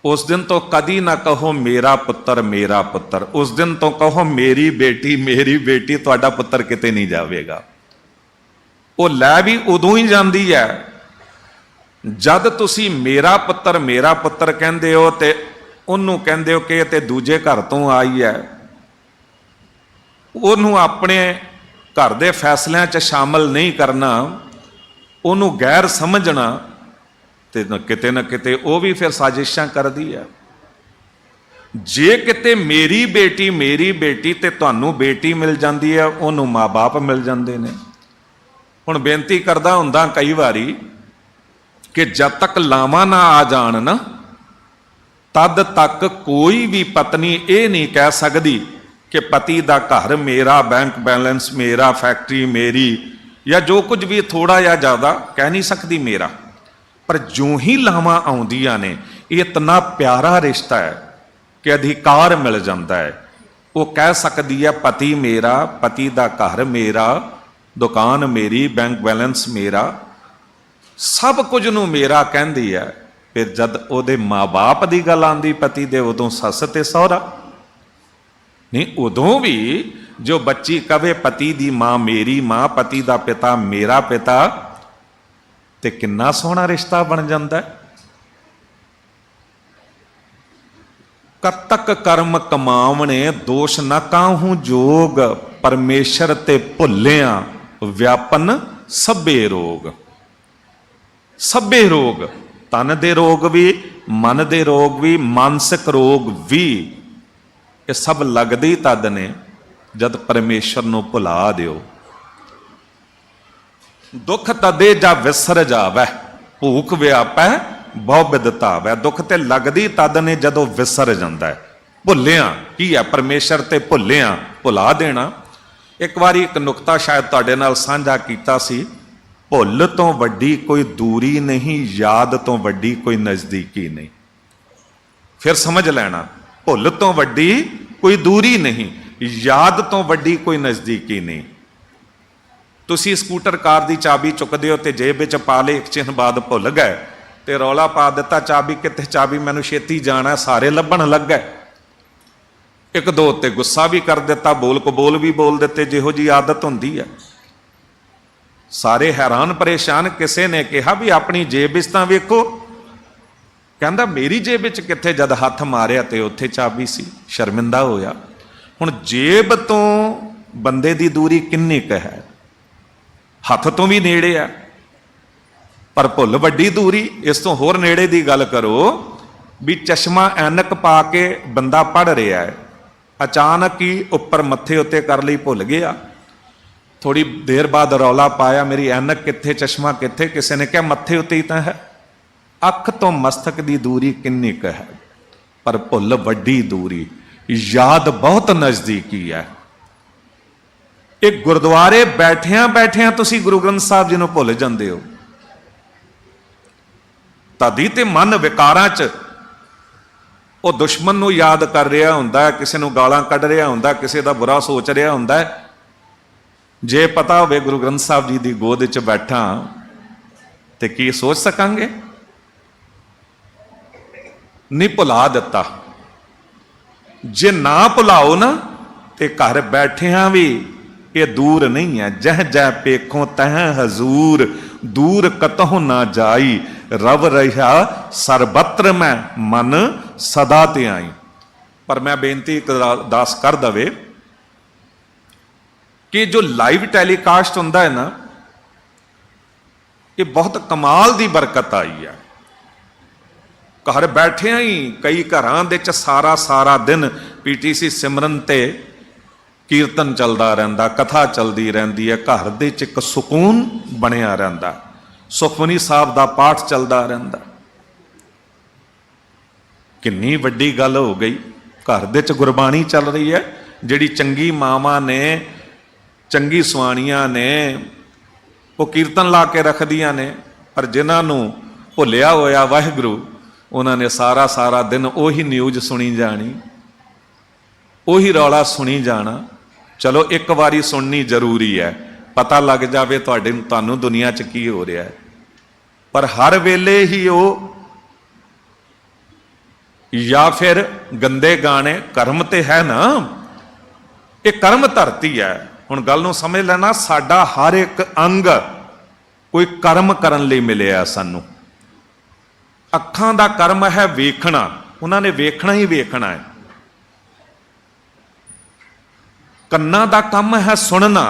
ਉਸ ਦਿਨ ਤੋਂ ਕਦੀ ਨਾ ਕਹੋ ਮੇਰਾ ਪੁੱਤਰ ਮੇਰਾ ਪੁੱਤਰ, ਉਸ ਦਿਨ ਤੋਂ ਕਹੋ ਮੇਰੀ ਬੇਟੀ ਮੇਰੀ ਬੇਟੀ। ਤੁਹਾਡਾ ਪੁੱਤਰ ਕਿਤੇ ਨਹੀਂ ਜਾਵੇਗਾ। ਉਹ ਲੈ ਵੀ ਉਦੋਂ ਹੀ ਜਾਂਦੀ ਹੈ जद तुसी मेरा पुत्र कहते हो तो उन्होंने कहते हो कि ते दूजे घर तो आई है, उन्होंने अपने घर के फैसलों च शामिल नहीं करना, उन्होंने गैर समझना, तो किते न किते वो भी फिर साजिशां करती है। जे किते मेरी बेटी ते तुहानू बेटी मिल जाती है, उन्होंने माँ बाप मिल जाते हैं। हुण बेनती करदा हुंदा कई वारी कि जब तक लावां ना आ जाण ना, तद तक कोई भी पत्नी ये नहीं कह सकती कि पति का घर मेरा, बैंक बैलेंस मेरा, फैक्ट्री मेरी, या जो कुछ भी थोड़ा या ज़्यादा कह नहीं सकती मेरा। पर जो ही लावां आउंदियां ने, इतना प्यारा रिश्ता है कि अधिकार मिल जाता है। वो कह सकती है पति मेरा, पति का घर मेरा, दुकान मेरी, बैंक बैलेंस मेरा, सब कुछ नूं मेरा कहती है। फिर जद उहदे माँ बाप की गल आती पति दे, उदों सस ते सहुरा नहीं। उदों भी जो बच्ची कवे पति की माँ मेरी माँ, पति का पिता मेरा पिता, ते किन्ना सोहना रिश्ता बन जाता है। कतक कर्म कमावने दोष न काहू जोग, परमेश्वर ते भुलिया व्यापन सभे रोग। सभे रोग, तन दे रोग भी, मन दे रोग भी, मानसिक रोग भी, ये सब लगदे ही तद ने जद परमेश्वर नूं भुला दिओ। दुख तदे जा विसर जावै, भूख व्यापै बहु बिदतावै। दुख ते लगदी तद ने जदों विसर जांदा है। भुलिया की है, परमेश्वर ते भुलिया, भुला देना। एक बारी एक नुकता शायद तुहाडे नाल साझा कीता सी, भुल तो वड्डी कोई दूरी नहीं, याद तो वड्डी कोई नज़दीकी नहीं। फिर समझ लेना, भुल तो वड्डी कोई दूरी नहीं, याद तो वड्डी कोई नज़दीकी नहीं। तुसी स्कूटर कार की चाबी चुकदे हो ते जेब विच पा ले, एक चिन्ह बाद भुल गए ते रौला पा दिता चाबी कित्थे, चाबी मैनूं छेती जाना, सारे लभण लग गए। एक दो ते गुस्सा भी कर दिता, बोल कबोल भी बोल दिते, जिहो जी आदत हुंदी है। सारे हैरान परेशान। किसी ने कहा भी अपनी जेब विच तां वेखो, कहंदा मेरी जेब विच कित्थे, जद हथ मारिया ते उत्थे चाबी सी। शर्मिंदा होया। हुण जेब तो बंदे दी दूरी किन्नी क है, हथ तो भी नेड़े है, पर भुल वड्डी दूरी। इस तो होर नेड़े दी गल करो भी चश्मा ऐनक पा के बंदा पढ़ रहा है, अचानक ही उपर मत्थे उत्ते कर लई, भुल गया। थोड़ी देर बाद रौला पाया मेरी ऐनक कित्थे, चश्मा कित्थे, किसी ने कहा मत्थे उत्ते ही तां है। अख तो मस्तक की दूरी किन्नी क है, पर भुल वड्डी दूरी, याद बहुत नज़दीकी है। एक गुरुद्वारे बैठिया बैठिया तुसी गुरु ग्रंथ साहब जी नूं भुल जांदे हो। तदी ते मन विकारां च वो दुश्मन नूं याद कर रहा हुंदा है, किसी नूं गालां कढ रहा हुंदा, किसी दा बुरा सोच रहा हुंदा है। जे पता होवे गुरु ग्रंथ साहब जी दी गोद च बैठा ते की सोच सकांगे। नहीं भुला दिता। जे ना भुलाओ ना ते घर बैठिया भी ये दूर नहीं है। जह जह पेखों तह हजूर, दूर कतहु ना जाई, रव रहा सरबत्र में मन सदा ते आई। पर मैं बेनती दास कर दवे कि जो लाइव टैलीकास्ट होंदा है ना, ये बहुत कमाल दी बरकत आई है। घर बैठे ही कई घरां दे च सारा सारा दिन पीटीसी सिमरन ते कीर्तन चलता रहिंदा, कथा चलती रहिंदी है। घर दे च एक सुकून बनिया रहिंदा, सुखमनी साहब दा पाठ चलता रहिंदा। किन्नी वड्डी गल हो गई। घर दे च गुरबाणी चल रही है, जिहड़ी चंगी मावां ने, चंगी सुआणियां ने, वो कीर्तन ला के रखदियां ने। पर जिन्हों भुलिया होया वाहिगुरू, उन्होंने सारा सारा दिन उही न्यूज़ सुनी जानी, उही रौला सुनी जाना। चलो एक बारी सुननी जरूरी है, पता लग जाए तुहानूं दुनिया च की हो रहा है। पर हर वेले ही वो या फिर गंदे गाने, कर्म ते है ना, ये कर्म धरती है। हुण गल नूं समझ लेना, साडा हर एक अंग कोई कर्म करन लई मिलिया सानूं। ਅੱਖਾਂ ਦਾ ਕਰਮ ਹੈ ਵੇਖਣਾ, ਉਹਨਾਂ ਨੇ ਵੇਖਣਾ ਹੀ ਵੇਖਣਾ ਹੈ। ਕੰਨਾਂ ਦਾ ਕੰਮ ਹੈ ਸੁਣਨਾ,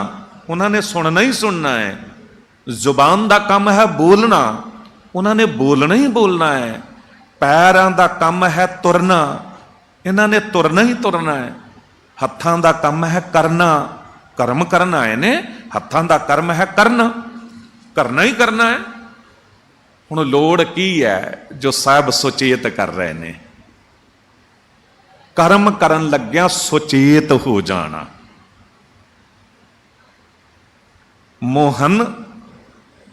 ਉਹਨਾਂ ਨੇ ਸੁਣਨਾ ਹੀ ਸੁਣਨਾ ਹੈ। ਜ਼ੁਬਾਨ ਦਾ ਕੰਮ ਹੈ ਬੋਲਣਾ, ਉਹਨਾਂ ਨੇ ਬੋਲਣਾ ਹੀ ਬੋਲਣਾ ਹੈ। ਪੈਰਾਂ ਦਾ ਕੰਮ ਹੈ ਤੁਰਨਾ, ਇਹਨਾਂ ਨੇ ਤੁਰਨਾ ਹੀ ਤੁਰਨਾ ਹੈ। ਹੱਥਾਂ ਦਾ ਕੰਮ ਹੈ ਕਰਨਾ, ਕਰਮ ਕਰਨਾ ਇਹਨੇ, ਹੱਥਾਂ ਦਾ ਕਰਮ ਹੈ ਕਰਨਾ, ਕਰਨਾ ਹੀ ਕਰਨਾ ਹੈ। ਹੁਣ ਲੋੜ ਕੀ ਹੈ ਜੋ ਸਾਹਿਬ ਸੁਚੇਤ ਕਰ ਰਹੇ ਨੇ, ਕਰਮ ਕਰਨ ਲੱਗਿਆ ਸੁਚੇਤ ਹੋ ਜਾਣਾ। ਮੋਹਨ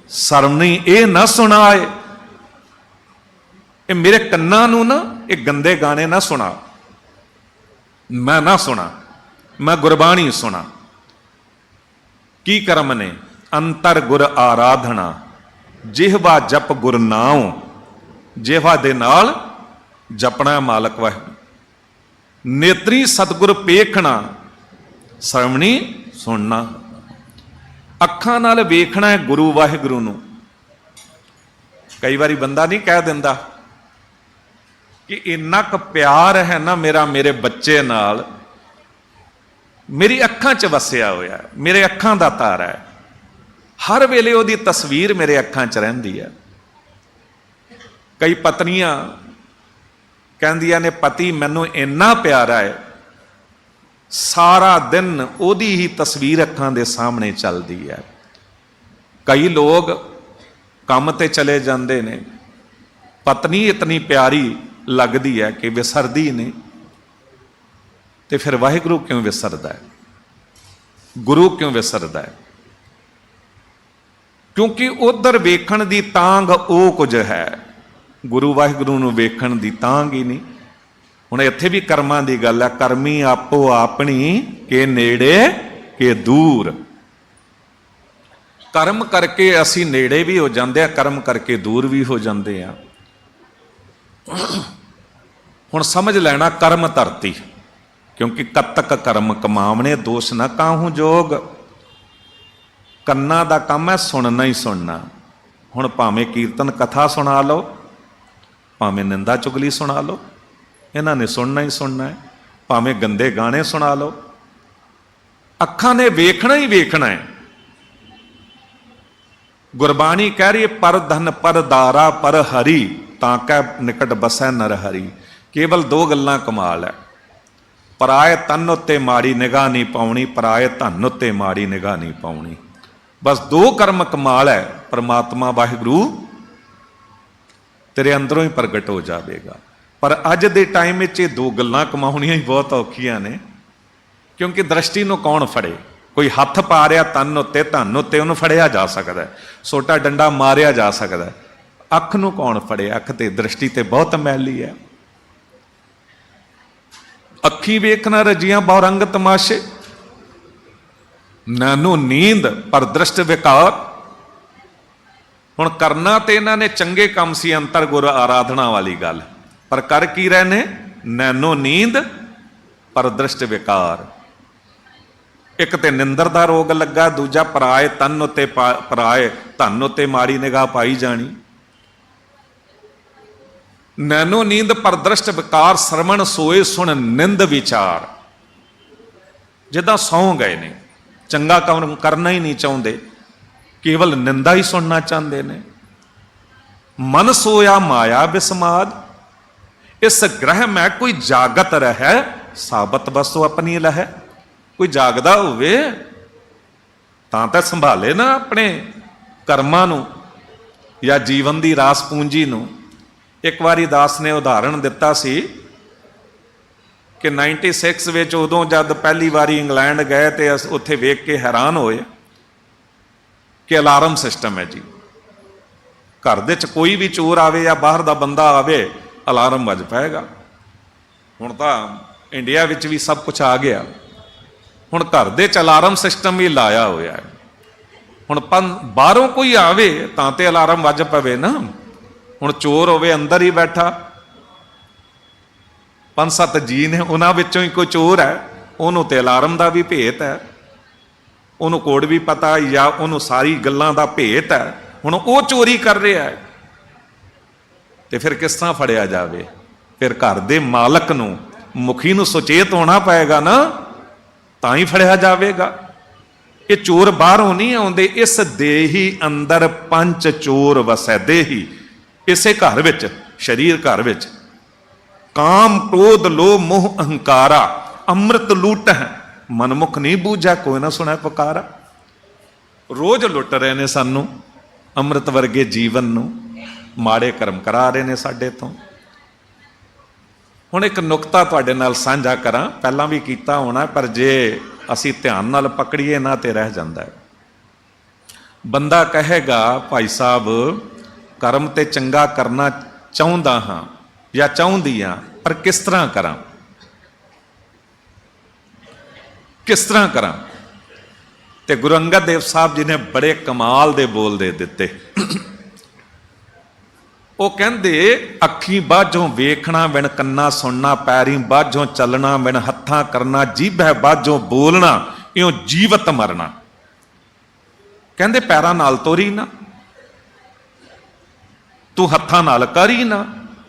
ਸਰਵਣੀ ਇਹ ਨਾ ਸੁਣਾਏ, ਇਹ ਮੇਰੇ ਕੰਨਾਂ ਨੂੰ ਨਾ ਇਹ ਗੰਦੇ ਗਾਣੇ ਨਾ ਸੁਣਾ, ਮੈਂ ਨਾ ਸੁਣਾ, ਮੈਂ ਗੁਰਬਾਣੀ ਸੁਣਾ। ਕੀ ਕਰਮ ਨੇ? ਅੰਤਰ ਗੁਰ ਆਰਾਧਨਾ, ਜਿਹਵਾ ਜਪ ਗੁਰ ਨਾਉ, ਜਿਹਵਾ ਦੇ ਨਾਲ ਜਪਣਾ ਮਾਲਕ ਵਾਹਿਗੁਰੂ। ਨੇਤਰੀ ਸਤਿਗੁਰ ਪੇਖਣਾ, ਸਰਵਣੀ ਸੁਣਨਾ। ਅੱਖਾਂ ਨਾਲ ਵੇਖਣਾ ਹੈ ਗੁਰੂ ਵਾਹਿਗੁਰੂ ਨੂੰ। ਕਈ ਵਾਰੀ ਬੰਦਾ ਨਹੀਂ ਕਹਿ ਦਿੰਦਾ ਕਿ ਇੰਨਾ ਕੁ ਪਿਆਰ ਹੈ ਨਾ ਮੇਰਾ ਮੇਰੇ ਬੱਚੇ ਨਾਲ, ਮੇਰੀ ਅੱਖਾਂ 'ਚ ਵਸਿਆ ਹੋਇਆ, ਮੇਰੇ ਅੱਖਾਂ ਦਾ ਤਾਰਾ ਹੈ, ਹਰ ਵੇਲੇ ਉਹਦੀ ਤਸਵੀਰ ਮੇਰੇ ਅੱਖਾਂ 'ਚ ਰਹਿੰਦੀ ਹੈ। ਕਈ ਪਤਨੀਆਂ ਕਹਿੰਦੀਆਂ ਨੇ ਪਤੀ ਮੈਨੂੰ ਇੰਨਾ ਪਿਆਰਾ ਹੈ, ਸਾਰਾ ਦਿਨ ਉਹਦੀ ਹੀ ਤਸਵੀਰ ਅੱਖਾਂ ਦੇ ਸਾਹਮਣੇ ਚੱਲਦੀ ਹੈ। ਕਈ ਲੋਕ ਕੰਮ ਤੇ ਚਲੇ ਜਾਂਦੇ ਨੇ, ਪਤਨੀ ਇਤਨੀ ਪਿਆਰੀ ਲੱਗਦੀ ਹੈ ਕਿ ਵਿਸਰਦੀ ਨਹੀਂ, ਤੇ ਫਿਰ ਵਾਹਿਗੁਰੂ ਕਿਉਂ ਵਿਸਰਦਾ ਹੈ, ਗੁਰੂ ਕਿਉਂ ਵਿਸਰਦਾ ਹੈ? ਕਿਉਂਕਿ ਉਧਰ ਵੇਖਣ ਦੀ ਤਾਂਘ ਉਹ ਕੁਝ ਹੈ, ਗੁਰੂ ਵਾਹਿਗੁਰੂ ਨੂੰ ਵੇਖਣ ਦੀ ਤਾਂਘ ਹੀ ਨਹੀਂ। ਹੁਣ ਇੱਥੇ ਵੀ ਕਰਮਾਂ ਦੀ ਗੱਲ ਹੈ, ਕਰਮੀ ਆਪੋ ਆਪਣੀ ਕੇ ਨੇੜੇ ਕੇ ਦੂਰ। ਕਰਮ ਕਰਕੇ ਅਸੀਂ ਨੇੜੇ ਵੀ ਹੋ ਜਾਂਦੇ ਆ, ਕਰਮ ਕਰਕੇ ਦੂਰ ਵੀ ਹੋ ਜਾਂਦੇ ਆ। ਹੁਣ ਸਮਝ ਲੈਣਾ ਕਰਮ ਧਰਤੀ, ਕਿਉਂਕਿ ਕਤਕ ਕਰਮ ਕਮਾਵਣੇ ਦੋਸ਼ ਨਾ ਕਾਹੂ ਜੋਗ। ਕੰਨਾਂ ਦਾ ਕੰਮ ਹੈ ਸੁਣਨਾ ਹੀ ਸੁਣਨਾ। ਹੁਣ ਭਾਵੇਂ ਕੀਰਤਨ ਕਥਾ ਸੁਣਾ ਲਓ, ਭਾਵੇਂ ਨਿੰਦਾ ਚੁਗਲੀ ਸੁਣਾ ਲਓ, ਇਹਨਾਂ ਨੇ ਸੁਣਨਾ ਹੀ ਸੁਣਨਾ ਹੈ। ਭਾਵੇਂ ਗੰਦੇ ਗਾਣੇ ਸੁਣਾ ਲਓ, ਅੱਖਾਂ ਨੇ ਵੇਖਣਾ ਹੀ ਵੇਖਣਾ ਹੈ। ਗੁਰਬਾਣੀ ਕਹਿ ਰਹੀ ਹੈ ਪਰ ਧਨ ਪਰ ਦਾਰਾ ਪਰ ਹਰੀ, ਤਾਂ ਕੈ ਨਿਕਟ ਬਸੈ ਨਰ ਹਰੀ। ਕੇਵਲ ਦੋ ਗੱਲਾਂ ਕਮਾਲ ਹੈ, ਪਰਾਏ ਤਨ ਉੱਤੇ ਮਾੜੀ ਨਿਗਾਹ ਨਹੀਂ ਪਾਉਣੀ, ਪਰਾਏ ਧਨ ਉੱਤੇ ਮਾੜੀ ਨਿਗਾਹ ਨਹੀਂ ਪਾਉਣੀ। ਬਸ ਦੋ ਕਰਮ ਕਮਾਲ ਹੈ, ਪਰਮਾਤਮਾ ਵਾਹਿਗੁਰੂ ਤੇਰੇ ਅੰਦਰੋਂ ਹੀ ਪ੍ਰਗਟ ਹੋ ਜਾਵੇਗਾ। ਪਰ ਅੱਜ ਦੇ ਟਾਈਮ ਵਿੱਚ ਇਹ ਦੋ ਗੱਲਾਂ ਕਮਾਉਣੀਆਂ ਹੀ ਬਹੁਤ ਔਖੀਆਂ ਨੇ, ਕਿਉਂਕਿ ਦ੍ਰਿਸ਼ਟੀ ਨੂੰ ਕੌਣ ਫੜੇ? ਕੋਈ ਹੱਥ ਪਾ ਰਿਹਾ ਤਨ ਉੱਤੇ, ਧਨ ਉੱਤੇ, ਉਹਨੂੰ ਫੜਿਆ ਜਾ ਸਕਦਾ, ਸੋਟਾ ਡੰਡਾ ਮਾਰਿਆ ਜਾ ਸਕਦਾ। ਅੱਖ ਨੂੰ ਕੌਣ ਫੜੇ? ਅੱਖ ਤੇ ਦ੍ਰਿਸ਼ਟੀ ਤੇ ਬਹੁਤ ਮੈਲੀ ਹੈ। ਅੱਖੀ ਵੇਖਣਾ ਰਜੀਆਂ ਬਹੁ ਰੰਗ ਤਮਾਸ਼ੇ, ਨਾਨੋ ਨੀਂਦ ਪਰ ਦ੍ਰਿਸ਼ਟ ਵਿਕਾਰ। ਹੁਣ ਕਰਨਾ ਤੇ ਇਹਨਾਂ ਨੇ ਚੰਗੇ ਕੰਮ ਸੀ, ਅੰਤਰ ਗੁਰ ਆਰਾਧਨਾ ਵਾਲੀ ਗੱਲ, ਪਰ ਕਰ ਕੀ ਰਹੇ ਨੇ? ਨੈਨੋ ਨੀਂਦ ਪਰ ਦ੍ਰਿਸ਼ਟ ਵਿਕਾਰ। ਇੱਕ ਤੇ ਨਿੰਦਰ ਦਾ ਰੋਗ ਲੱਗਾ, ਦੂਜਾ ਪਰਾਏ ਤਨ ਉੱਤੇ ਪਰਾਏ ਧਨ ਉੱਤੇ ਮਾੜੀ ਨਿਗਾਹ ਪਾਈ ਜਾਣੀ। ਨੈਨੋ ਨੀਂਦ ਪਰ ਦ੍ਰਿਸ਼ਟ ਵਿਕਾਰ, ਸਰਵਣ ਸੋਏ ਸੁਣ ਨਿੰਦ ਵਿਚਾਰ। ਜਿੱਦਾਂ ਸੌਂ ਗਏ ਨੇ, ਚੰਗਾ ਕੰਮ ਕਰਨਾ ਹੀ ਨਹੀਂ ਚਾਹੁੰਦੇ, ਕੇਵਲ ਨਿੰਦਾ ਹੀ ਸੁਣਨਾ ਚਾਹੁੰਦੇ ਨੇ। ਮਨ ਸੋਇਆ ਮਾਇਆ ਬਿਸਮਾਦ, ਇਸ ਗ੍ਰਹਿ ਮੈਂ ਕੋਈ ਜਾਗਤ ਰਹਿ, ਸਾਬਤ ਵਸਤੂ ਆਪਣੀ ਲਹਿ। ਕੋਈ ਜਾਗਦਾ ਹੋਵੇ ਤਾਂ ਸੰਭਾਲੇ ਨਾ ਆਪਣੇ ਕਰਮਾਂ ਨੂੰ ਜਾਂ ਜੀਵਨ ਦੀ ਰਾਸ ਪੂੰਜੀ ਨੂੰ। ਇੱਕ ਵਾਰੀ ਦਾਸ ਨੇ ਉਦਾਹਰਣ ਦਿੱਤਾ ਸੀ ਕਿ 96 ਵਿੱਚ ਉਦੋਂ ਜਦ ਪਹਿਲੀ ਵਾਰੀ ਇੰਗਲੈਂਡ ਗਏ ਤੇ ਉੱਥੇ ਵੇਖ ਕੇ ਹੈਰਾਨ ਹੋਏ ਕਿ ਅਲਾਰਮ ਸਿਸਟਮ ਹੈ ਜੀ। ਘਰ ਦੇ ਵਿੱਚ ਕੋਈ ਵੀ ਚੋਰ ਆਵੇ ਜਾਂ ਬਾਹਰ ਦਾ ਬੰਦਾ ਆਵੇ, ਅਲਾਰਮ ਵੱਜ ਪਏਗਾ। ਹੁਣ ਤਾਂ ਇੰਡੀਆ ਵਿੱਚ ਵੀ ਸਭ ਕੁਝ ਆ ਗਿਆ, ਹੁਣ ਘਰ ਦੇ ਚ ਅਲਾਰਮ ਸਿਸਟਮ ਵੀ ਲਾਇਆ ਹੋਇਆ ਹੈ। ਹੁਣ ਬਾਹਰੋਂ ਕੋਈ ਆਵੇ ਤਾਂ ਤੇ ਅਲਾਰਮ ਵੱਜ ਪਵੇ ਨਾ। ਹੁਣ ਚੋਰ ਹੋਵੇ ਅੰਦਰ ਹੀ ਬੈਠਾ, 5-7 ਜੀ ਨੇ, ਉਹਨਾਂ ਵਿੱਚੋਂ ਹੀ ਕੋਈ ਚੋਰ ਹੈ, ਉਹਨੂੰ ਤੇ ਅਲਾਰਮ ਦਾ ਵੀ ਭੇਤ ਹੈ, ਉਹਨੂੰ ਕੋਡ ਵੀ ਪਤਾ ਜਾਂ ਉਹਨੂੰ ਸਾਰੀ ਗੱਲਾਂ ਦਾ ਭੇਤ ਹੈ। ਹੁਣ ਉਹ ਚੋਰੀ ਕਰ ਰਿਹਾ ਹੈ। तो फिर किस तरह फड़िया जाए? फिर घर के मालक नूं, मुखी नूं सुचेत होना पएगा ना, तां ही फड़िया जाएगा। ये चोर बाहरों नहीं आउंदे, इस दे ही अंदर पंच चोर वसैदे ही, इसे घर विच, शरीर घर विच। काम क्रोध लोभ मोह अहंकारा, अमृत लूट है मनमुख नहीं बूझा, कोई ना सुना पुकारा। रोज लुट रहे ने सानू अमृत वर्गे जीवन नू, माड़े कर्म करा रहे ने साडे तो। हुण एक नुकता तुहाडे नाल साझा करा, पहला भी कीता होना, पर जे असी ध्यान नाल पकड़ीए ना ते रह जांदा है। बंदा कहेगा भाई साहब कर्म ते चंगा करना चाहुंदा हां या चाहुंदी हां, पर किस तरह करा, किस तरह करा? ते गुरु अंगद देव साहब जी ने बड़े कमाल दे बोल दे दिते। वो कहंदे अखी बाझों वेखना बिन कन्ना सुनना, पैरी बाझों चलना बिन हत्थां करना, जीभै बाझों बोलना इउं जीवत मरना। कहंदे पैरां नाल तोरी ना, तू हत्थां नाल करी ना,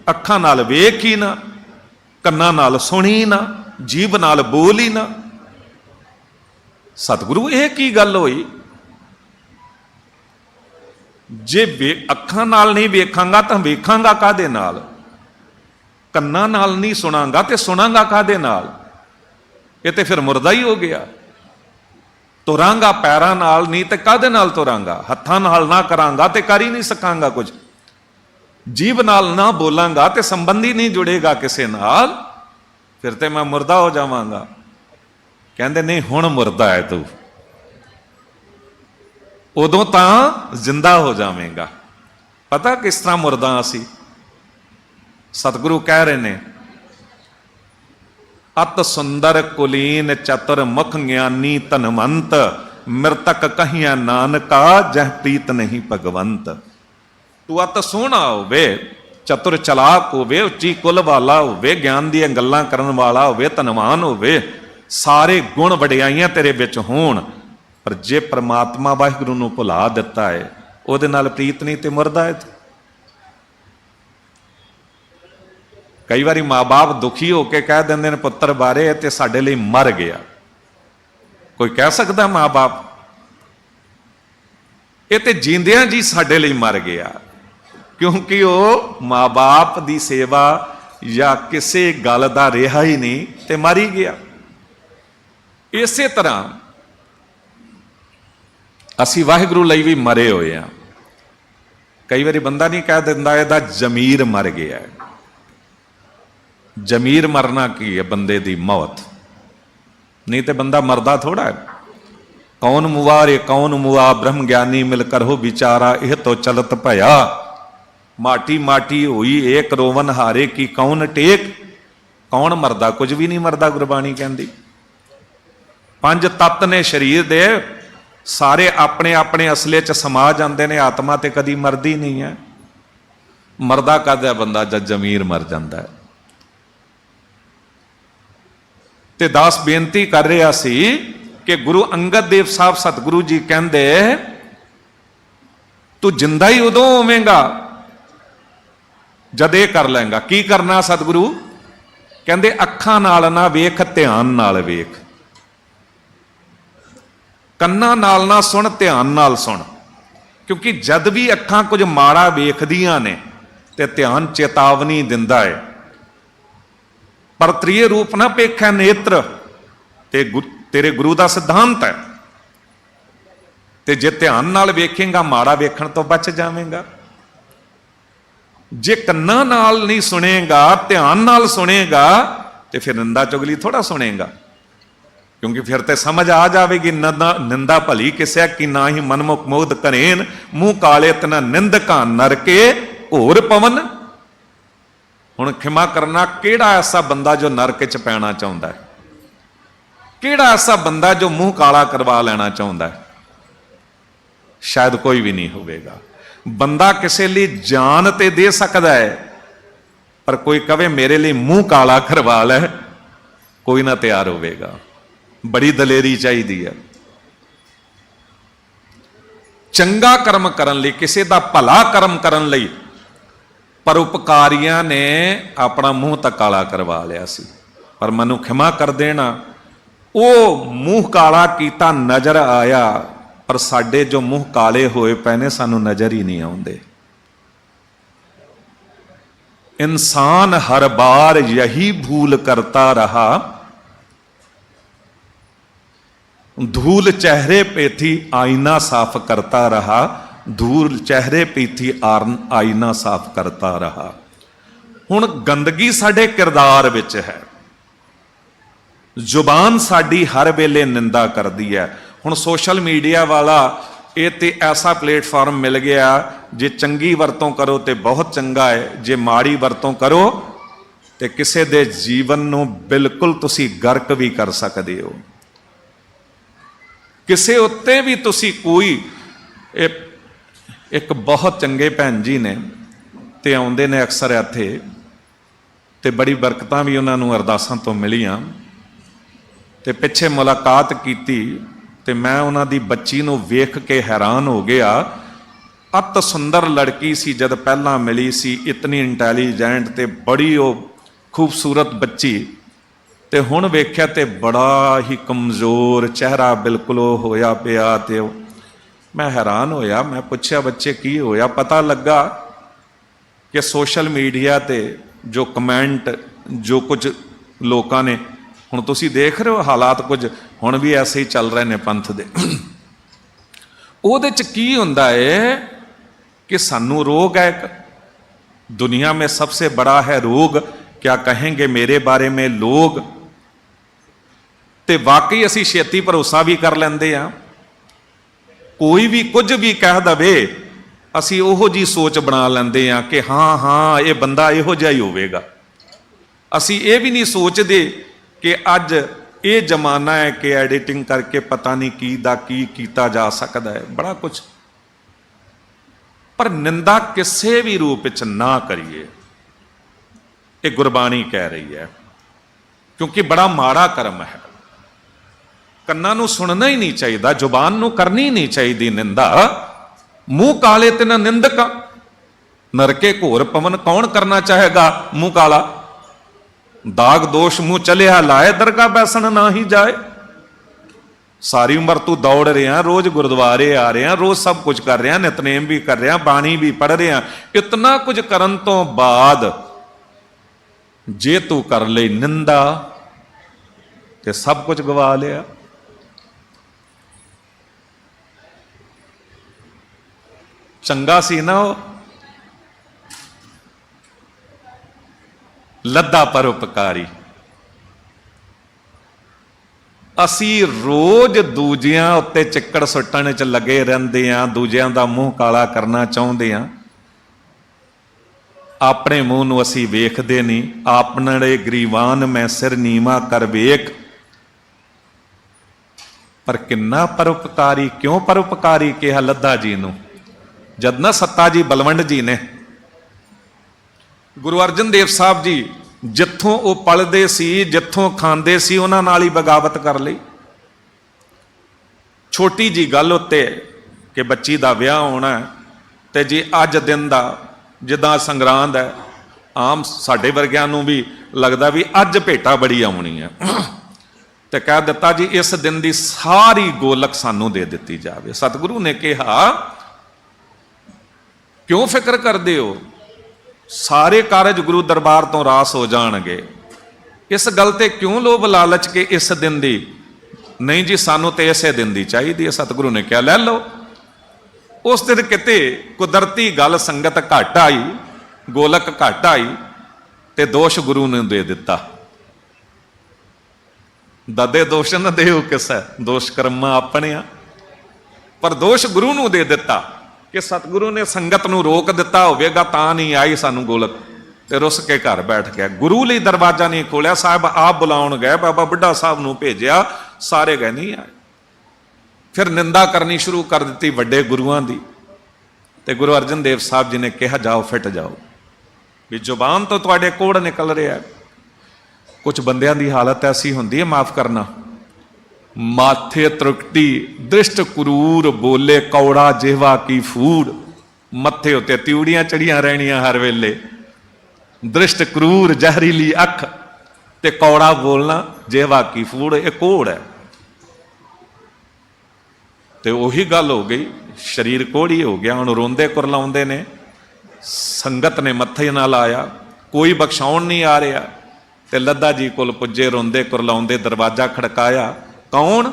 अखां नाल वेख ही ना, कन्नां नाल सुनी ना, जीभ नाल बोल ही ना। सतगुरु यह की गल होई? जे अखां नाल नहीं वेखांगा तो वेखांगा काहदे नाल? कन्नां नाल नहीं सुनांगा तो सुनांगा काहदे नाल? ये तो फिर मुर्दा ही हो गया। तुरांगा पैरां नाल नहीं तो काहदे नाल तुरांगा? हत्थां नाल ना करांगा तो कर ही नहीं सकांगा कुछ। जीभ नाल ना बोलांगा तो संबंधी नहीं जुड़ेगा किसी नाल, फिर तो मैं मुर्दा हो जावांगा। कहंदे नहीं हुण मुर्दा है तू, उदों तां जिंदा हो जावेगा। पता किस तरह मुर्दा असी? सतगुरु कह रहे ने अत सुंदर कुलीन चतुर मुख ज्ञानी धनवंत, मृतक कहिया नानका जह प्रीत नहीं भगवंत। तू अत सोहना होवे, चतुर चलाक होवे, उच्ची कुल वाला होवे, ज्ञान दी गल्लां करन वाला होवे, धनवान होवे, सारे गुण वडियाइयां तेरे विच होण, पर जे परमात्मा वाहिगुरू नूं भुला दिता है, उहदे नाल प्रीत नहीं ते मुर्दा है। कई बारी माँ बाप दुखी होकर कह देंदे ने पुत्र बारे ते साडे लई मर गया। कोई कह सकदा माँ बाप? ये ते जींदियां जी साडे लई मर गया, क्योंकि वो माँ बाप दी सेवा या किसी गल दा रिहा ही नहीं ते मर ही गया। इसे तरह असी वाहिगुरू लई भी मरे हुए हैं। कई बारी बंदा नहीं कह दिंदा इहदा जमीर मर गया है। जमीर मरना की है? बंदे दी मौत, नहीं तो बंदा मरदा थोड़ा है। कौन मुआ रे कौन मुआ, ब्रह्म ज्ञानी मिलकर हो विचारा, यह तो चलत भया, माटी माटी हुई एक रोवन हारे की कौन टेक। कौन मरदा? कुछ भी नहीं मरदा। गुरबाणी कहती पंज तत्त ने शरीर दे, सारे अपने अपने असले च समा जाते हैं, आत्मा तो कदी मरदी नहीं है। मरदा कद है बंदा? जब जमीर मर जाता है। ते दास बेनती कर रहा सी कि गुरु अंगद देव साहब सतगुरु जी कहते तू जिंदा ही उदों होवेगा जद ये कर लेंगा। की करना सतगुरु कहते? अखां नाल ना वेख, ध्यान नाल वेख, कन्नां नाल ना सुन, ध्यान नाल सुन। क्योंकि जद भी अखां कुछ माड़ा वेखदियां ने ते ध्यान चेतावनी दिंदा है, पर त्रीए रूप ना पेखै नेत्र, ते तेरे गुरु का सिद्धांत है। ते जे ध्यान नाल वेखेगा माड़ा वेखण तो बच जावेगा। जे कन्नां नाल नहीं सुनेगा, ध्यान नाल सुनेगा, तो फिर निंदा चुगली थोड़ा सुनेगा। क्योंकि फिर तो समझ आ जाएगी निंदा भली किसे कि ना ही मनमुख मोद करेन, मुंह काले तना निंदका नरके होर पवन। हुण खिमा करना, केड़ा ऐसा बंदा जो नरक च पैना चाहुंदा है? केड़ा ऐसा बंदा जो मुंह काला करवा लेना चाहुंदा है? शायद कोई भी नहीं होगा। बंदा किसी लिए जान ते दे सकता है, पर कोई कहे मेरे लिए मुंह काला करवा ले, कोई ना तैयार होगा। बड़ी दलेरी चाहिए है। चंगा कर्म करन लई, किसी का भला कर्म करन लई ਪਰਉਪਕਾਰੀਆਂ ਨੇ ਆਪਣਾ ਮੂੰਹ ਤਾਂ ਕਾਲਾ ਕਰਵਾ ਲਿਆ ਸੀ, ਪਰ ਮੈਨੂੰ ਖਿਮਾ ਕਰ ਦੇਣਾ, ਉਹ ਮੂੰਹ ਕਾਲਾ ਕੀਤਾ ਨਜ਼ਰ ਆਇਆ, ਪਰ ਸਾਡੇ ਜੋ ਮੂੰਹ ਕਾਲੇ ਹੋਏ ਪਏ ਨੇ ਸਾਨੂੰ ਨਜ਼ਰ ਹੀ ਨਹੀਂ ਆਉਂਦੇ। इंसान हर बार यही भूल करता रहा, धूल चेहरे पे थी आईना साफ करता रहा, धूल चेहरे पे थी आईना साफ करता रहा। हुण गंदगी साडे किरदार विच है, जुबान साडी हर वेले निंदा करदी है। हुण सोशल मीडिया वाला ये तो ऐसा प्लेटफॉर्म मिल गया, जे चंगी वरतों करो तो बहुत चंगा है, जे माड़ी वरतों करो तो किसी दे जीवन नूं बिल्कुल तुसी गर्क भी कर सकते हो। किसी उत्ते भी तुसी कोई एक बहुत चंगे भैन जी ने ते आउंदे ने अक्सर इत्थे, ते बड़ी बरकतां भी उन्होंने अरदासां तो मिलियां, ते पिछे मुलाकात कीती ते मैं उन्होंने बच्ची नूं वेख के हैरान हो गया। अत सुंदर लड़की सी, जद पहला मिली सी, इतनी इंटैलीजेंट ते बड़ी वो खूबसूरत बच्ची, ते हुण वेख्या ते बड़ा ही कमज़ोर चेहरा बिल्कुल होया पिया। ते मैं हैरान होया, मैं पुछया बच्चे की होया? पता लगा कि सोशल मीडिया ते जो कमेंट जो कुछ लोगों ने, हुण तुसीं देख रहे हो हालात कुछ हुण भी ऐसे ही चल रहे हैं पंथ दे। उहदे च की हुंदा है कि सानू रोग है, दुनिया में सबसे बड़ा है रोग, क्या कहेंगे मेरे बारे में लोग। ते वाकई असी छेती भरोसा भी कर लेंदे आ, कोई भी कुछ भी कह दवे असी ओहो जी सोच बना लेंदे आ कि हाँ हाँ ये बंदा इहो जिहा ही होवेगा। असी ये भी नहीं सोचते कि अज ये जमाना है कि एडिटिंग करके पता नहीं की दा की कीता जा सकता है, बड़ा कुछ। पर निंदा किसी भी रूप च ना करिए, ये गुरबाणी कह रही है, क्योंकि बड़ा माड़ा कर्म है। कन्नां नूं सुनना ही नहीं चाहिए, जुबान नूं करनी नहीं चाहिए निंदा। मूँह काले ते ना निंदक, नरके घोर पवन कौन करना चाहेगा मुँह काला। दाग दोष मुँह चलिया लाए, दरगाह बैसन ना ही जाए। सारी उम्र तू दौड़ रहा, रोज गुरुद्वारे आ रहा, रोज सब कुछ कर रहा, नितनेम भी कर रहा, बाणी भी पढ़ रहा, इतना कुछ करन तो बाद जे तू कर ले निंदा ते सब कुछ गवा लिया। चंगा सी ना वो लद्दा परोपकारी। असी रोज दूजियां उत्ते चिक्कड़ सुट्टण च लगे रहंदे आ, दूजियां दा मूँह काला करना चाहुंदे आ, अपने मूँह नूं असी वेखदे नहीं। आपने गरीवान मैं सिर नीवा कर वेख। पर किन्ना परोपकारी, क्यों परोपकारी कहा लद्दा जी नूं? जद ना सत्ता जी बलवंड जी ने गुरु अर्जन देव साहब जी जिथों वो पलदे सी, जिथों खांदे सी, उन्हां नाल ही बगावत कर लई। छोटी जी गल उत्ते कि बच्ची दा विआह होना है, ते जी अज दिन दा जिद्दां संगरांद है, आम साडे वर्गिआं नूं भी लगदा भी अज भेटा बड़ी आउणी है, ते कह दिता जी इस दिन दी सारी गोलक सानूं दे दित्ती जावे। सतगुरु ने कहा क्यों फिक्र करदे हो, सारे कारज गुरु दरबार तो रास हो जाणगे, इस गल ते क्यों लोभ लालच के इस दिन दी? नहीं जी सानू तो इसे दिन दी चाहिए। सतगुरु ने क्या लै लो। उस दिन किते कुदरती गल संगत घट आई, गोलक घट आई, ते दोष गुरु ने दे दिता। ददे दोष न देओ किसै, दोष कर्मा अपने आ, पर दोष गुरु नूं दे दिता कि सतगुरु ने संगत नूं रोक दिता होवेगा तां नहीं आई सानू गोलक, ते रुस के घर बैठ गया। गुरु लई दरवाजा नहीं खोलिया, साहब आप बुलाउण गए, बाबा बुढ़ा साहब नूं भेजिया, सारे गए नहीं आए। फिर निंदा करनी शुरू कर दी वड्डे गुरुआं दी, ते गुरु अर्जन देव साहब जी ने कहा जाओ फिट जाओ, भी जुबान तो तुहाडे कोड़ निकल रहा है। कुछ बंदियां दी हालत ऐसी हुंदी है, माफ करना, माथे त्रुकटी दृष्ट क्रूर बोले कौड़ा जेवा की फूड। मत्थे उत्ते तिउड़ियां चढ़ियां रहनियां हर वेले, दृष्ट क्रूर जहरीली अख ते कौड़ा बोलना, जिहवा की फूड़, ये कोड़ है। तो उही गल हो गई, शरीर कोड़ी हो गया। हुण रोंदे कुरलाउंदे ने, संगत ने मत्थे ना लाया, कोई बख्शाउण नहीं आ रहा। ते लद्दा जी कोल पुजे, रोंदे कुरलाउंदे, दरवाजा खड़काया। कौन?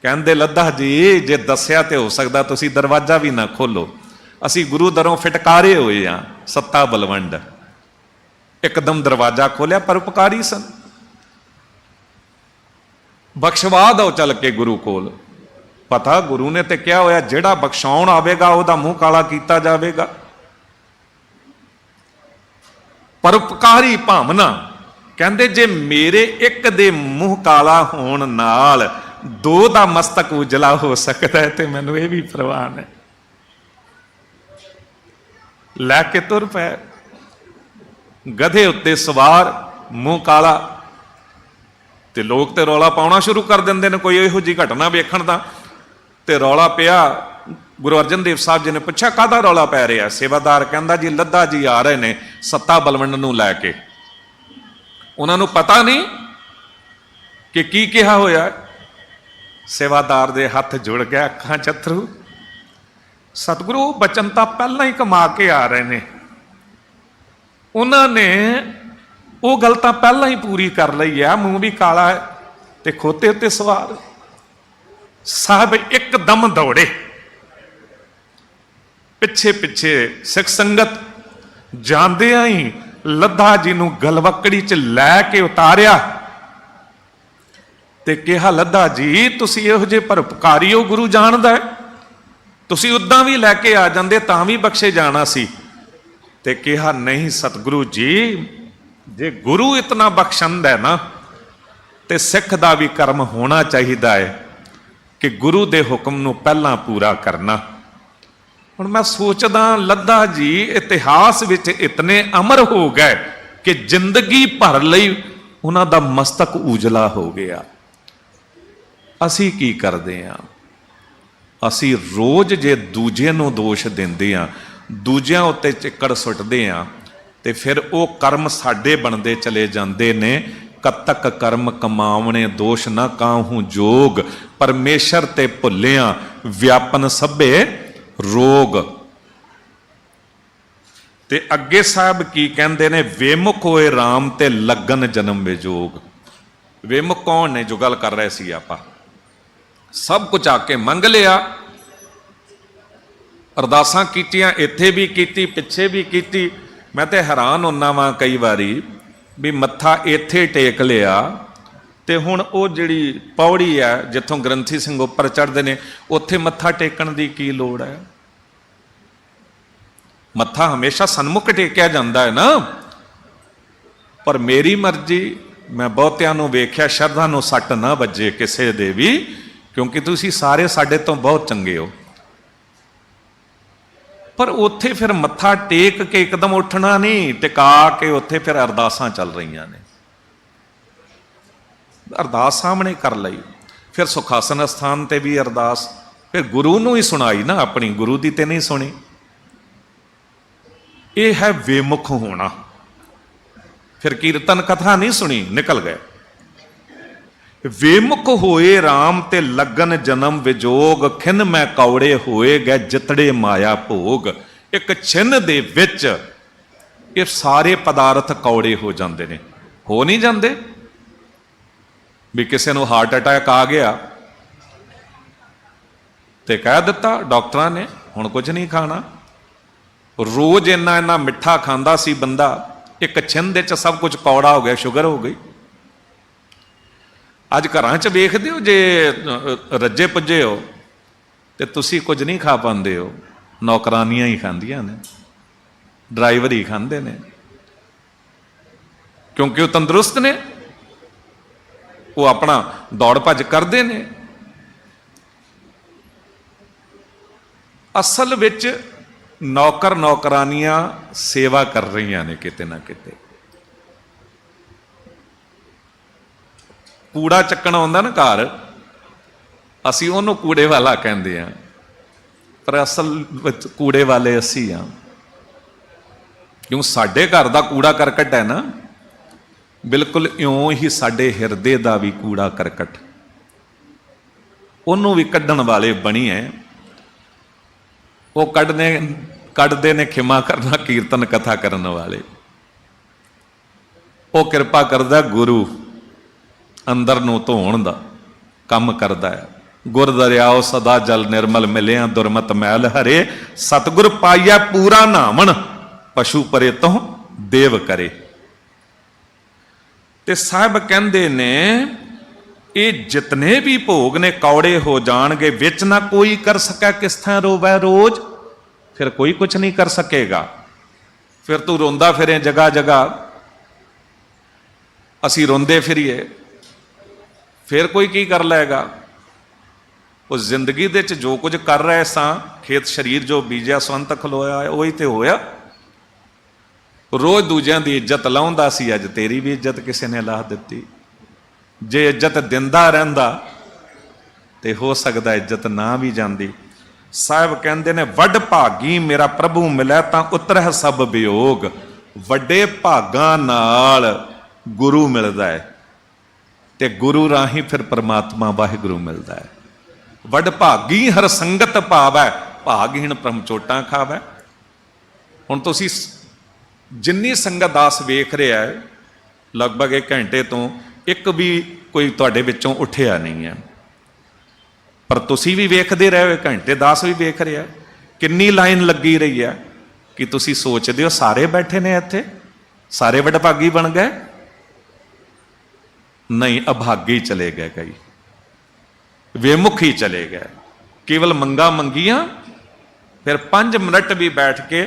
कहंदे लद्दा जी जे दस्या तो हो सकता तुसी दरवाजा भी ना खोलो, असी गुरु दरों फिटकारे हुए हाँ, सत्ता बलवंड। एकदम दरवाजा खोलिया, परोपकारी सन, बख्शवा दो चल के गुरु कोल। पता गुरु ने तो क्या होया, जेड़ा बख्शाउण आवेगा ओहदा मुंह काला कीता जावेगा। परोपकारी भावना, कहंदे जे मेरे एक दे मुंह काला होण नाल दो दा मस्तक उजला हो सकता है, तो मैनू ये भी प्रवान है। लैके तुर पै, गधे उत्ते सवार, मुंह काला, ते लोग तो रौला पाउणा शुरू कर देंदे ने कोई इहो जी घटना वेखण दा। ते रौला पिया, गुरु अर्जन देव साहब जी ने पूछा काहदा रौला पै रहा? सेवादार कहंदा जी लद्दा जी आ रहे ने सत्ता बलवंड नूं लैके। उन्हां नूं पता नहीं कि की कहा होया। सेवादार दे हथ जुड़ गया, अखां चथरू। सतगुरु बचन तां पहलां ही कमा के आ रहे ने, उन्होंने वो गल तां पहलां ही पूरी कर लई है, मूँह भी काला है ते खोते उत्ते सवार। साहब एकदम दौड़े, पिछे पिछे सिख संगत, जांदियां ही लद्दा जी नूं गलवकड़ी च लैके उतारिया ते कहा लद्दा जी तुसीं इहो जे परोपकारी हो, गुरु जानदा है, तुसीं उदां भी लैके आ जांदे तां भी बख्शे जाना सी। ते कहा नहीं सतगुरु जी, जे गुरु इतना बख्शंद है ना, ते सिख दा भी कर्म होना चाहिए है कि गुरु दे हुक्म नूं पहलां पूरा करना। हुण मैं सोचदा लद्दा जी इतिहास विच इतने अमर हो गए कि जिंदगी भर लई उन्हां दा मस्तक उजला हो गया। असी की करदे हां? असी रोज जे दूजे नूं दोष दिंदे हां, दूजिਆਂ उत्ते चिक्कड़ सुटदे हां, ते फिर वो कर्म साडे बनते चले जाते ने। कतक कर्म कमावणे दोष न काहू जोग, परमेशर ते भुलिया व्यापन सभे रोग। ते अगे साहब की कहते ने, वेमुख होए राम ते लगन जन्म विजोग। वेमुख कौन ने? जो गल कर रहे सी आपां, सब कुछ आके मंग लिया, अरदासां कीतियां, इत्थे भी कीती, पिछे भी कीती। मैं तो हैरान होना वा कई बारी भी मत्था इत्थे टेक लिया ते हुण वो जिहड़ी पौड़ी है जिथों ग्रंथी सिंह उपर चढ़ते हैं, उत्थे मत्था टेकण दी की लोड़ है? मत्था हमेशा सन्मुख टेकिया जाता है ना। पर मेरी मर्जी, मैं बहुतियां नूं वेख्या शरधा नूं सट ना वजे किसे दे भी, क्योंकि तुसीं सारे साडे तो बहुत चंगे हो। पर उत्थे फिर मत्था टेक के एकदम उठना नहीं, टिका के उत्थे फिर अरदासां चल रही ने। अरदास सामने कर लई, फिर सुखासन अस्थान ते भी अरदास, फिर गुरु नूं ही सुनाई ना, अपनी गुरु दी ते नहीं सुनी। ये है वेमुख होना। फिर कीर्तन कथा नहीं सुनी, निकल गए। वेमुख होए राम ते लगन जन्म विजोग, खिन मैं कौड़े होए गए जितड़े माया भोग। एक छिन दे विच ये सारे पदार्थ कौड़े हो जाते हैं। हो नहीं जाते भी किसी को हार्ट अटैक आ गया तो कह दिता डॉक्टर ने हुण कुछ नहीं खाना, रोज इन्ना इन्ना मिठा खांदा सी बंदा, एक छिन दे च सब कुछ कौड़ा हो गया, शुगर हो गई। अज घर च वेखदे हो, जे रज्जे पुज्जे हो तो तुसी कुछ नहीं खा पाते हो, नौकरानियां ही खांदियां ने, ड्राइवर ही खांदे ने, क्योंकि वो तंदुरुस्त ने, वो अपना दौड़ भज करते हैं। असल विच नौकर नौकरानियां सेवा कर रही ने किते ना किते। कूड़ा चक्कण आउंदा ना घर, असीं उहनूं कूड़े वाला कहंदे आ, पर असल विच कूड़े वाले असी हाँ, क्यों साडे घर का कूड़ा करकट है ना, बिल्कुल इउं ही साडे हिरदे का भी कूड़ा करकट, उन्होंने भी कढ़न वाले बनी है। वो कढ़ते ने खिमा करना कीर्तन कथा करने वाले, वो किरपा करदा गुरु अंदर नूं धोण दा काम करदा है। गुर दरियाओ सदा जल निर्मल मिलिया, दुरमत मैल हरे, सतगुर पाइया पूरा नामन, पशु परे तो देव करे। ते साहब कहंदे ने ये जितने भी भोग ने कौड़े हो जाणगे, विच ना कोई कर सकै किस थां रोवै रोज, फिर कोई कुछ नहीं कर सकेगा। फिर तू रोंदा फिरे जगह जगह, असी रोंदे फिरीए, फिर कोई की कर लेगा। उस जिंदगी दे जो कुछ कर रहे सां, खेत शरीर जो बीजिया संत खलोया है वही तो होया। रोज दूजियां दी इज्जत लाउंदा सी, अज तेरी भी इज्जत किसी ने ला दिती। जे इज्जत दिंदा रहिंदा ते हो सकदा इज्जत ना भी जांदी। साहब कहंदे ने वड भागी मेरा प्रभु मिलै तां उतरह सब वियोग, वड्डे भागां नाल गुरु मिलदा है ते गुरु राही फिर परमात्मा वाहिगुरु मिलदा है। वड भागी हर संगत पावै, भागहीन परम चोटां खावै। हुण तुसीं जिन्नी संगत दास वेख रहा है, लगभग 1 घंटे तो एक भी कोई तुहाडे विचों उठिया नहीं है, पर तुसीं भी वेखदे रहे हो, 1 घंटे दास भी वेख रहा है, किन्नी लाइन लगी रही है कि तुसीं सोचदे हो सारे बैठे ने इत्थे, सारे वडभागी बन गए? नहीं, अभागे चले गए, कई बेमुखी चले गए, केवल मंगा मंगियां, फिर 5 मिनट भी बैठ के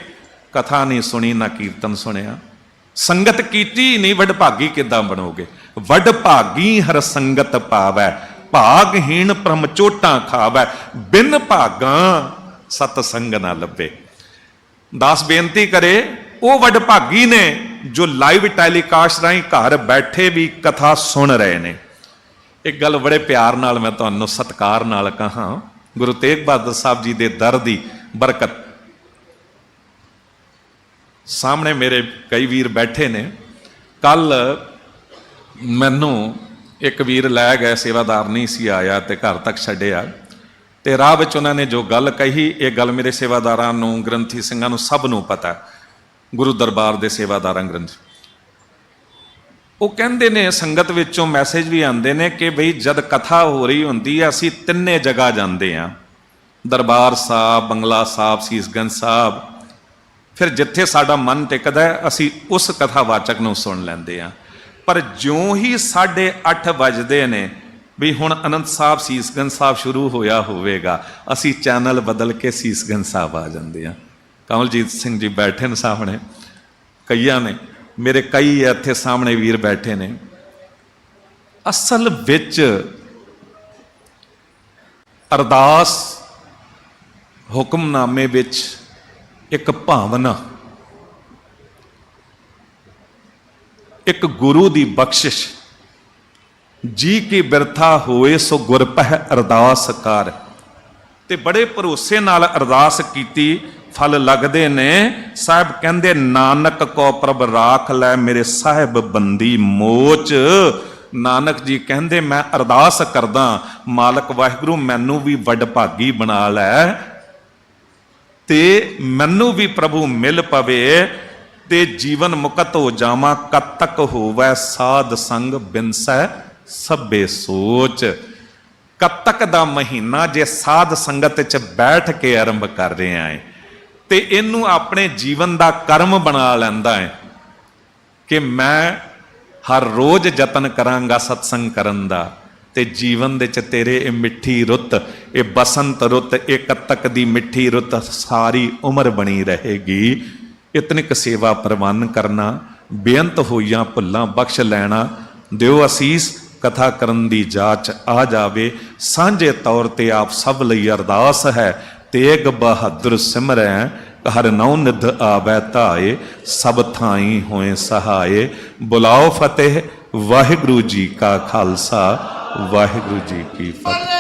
कथा नहीं सुनी, ना कीर्तन सुनिया, संगत कीती नहीं, वडभागी किदां बनोगे? वडभागी हर संगत पावै, भागहीन परम चोटां खावै, बिन भागां सतसंग ना लभे। दास बेनती करे वो वडभागी ने जो लाइव टैलीकास्ट राही घर बैठे भी कथा सुन रहे ने। एक गल बड़े प्यार नाल मैं तुहानूं सत्कार नाल कहा, गुरु तेग बहादुर साहब जी दे दर दी बरकत, सामने मेरे कई वीर बैठे ने। कल मैनू एक वीर लै गए, सेवादार नहीं सी आया ते घर तक छड्डिया, ते राह विच उन्होंने जो गल कही, ये गल मेरे सेवादारां नूं, ग्रंथी सिंघां नूं सब नूं पता, गुरु दरबार दे सेवादारां ग्रंथी। वो कहंदे ने संगत विचों मैसेज भी आंदे ने कि बई जद कथा हो रही हुंदी है, असीं तिन्ने जगह जांदे हां, दरबार साहब, बंगला साहब, सीसगंज साहब, फिर जिथे साडा मन टिकदा है असीं उस कथावाचक नूं सुन लैंदे हां। पर ज्यों ही 8:30 वजदे ने भी हुण आनंद साहब सीसगंज साहब शुरू होया होवेगा, असीं चैनल बदल के सीसगंज साहब आ जांदे हां। कमलजीत सिंह जी बैठे ने सामने, कईयां ने मेरे कई इत्थे सामने वीर बैठे ने। असल विच अरदास हुक्मनामे विच एक भावना, एक गुरु दी बख्शिश, जी की बिरथा होए सो गुर पह अरदास कर, ते बड़े भरोसे नाल अरदास कीती, फल लगदे ने। साहब कहंदे नानक को प्रभ राख लै मेरे साहिब बंदी मोच। नानक जी कहंदे मैं अरदास करदा, मालक वाहिगुरू मैनू भी वडभागी बना लै, ते मैनू भी प्रभु मिल पवे, ते जीवन मुकत हो जावां, कद तक होवै साध संग बिनसै सभे सोच। कद तक दा महीना जे साध संगत च बैठ के आरंभ कर रहे हैं, ते इनू अपने जीवन का कर्म बना लैंदा है कि मैं हर रोज जतन करांगा सत्संग करन दा, ते जीवन दे च तेरे ये मिठी रुत, ये बसंत रुत, ये कतक दी मिठी रुत सारी उम्र बनी रहेगी। इतनी क सेवा प्रवान करना, बेअंत होइयां भुल्लां बख्श लैना, दिओ असीस कथा करन दी जाच आ जावे। सांझे तौर ते आप सब लई अरदास है, तेग बहादुर सिमरै हर नौ निध आवै धाए, सब थाई होए सहाय। बुलाओ फतेह, वाहिगुरू जी का खालसा, वाहिगुरू जी की फतेह।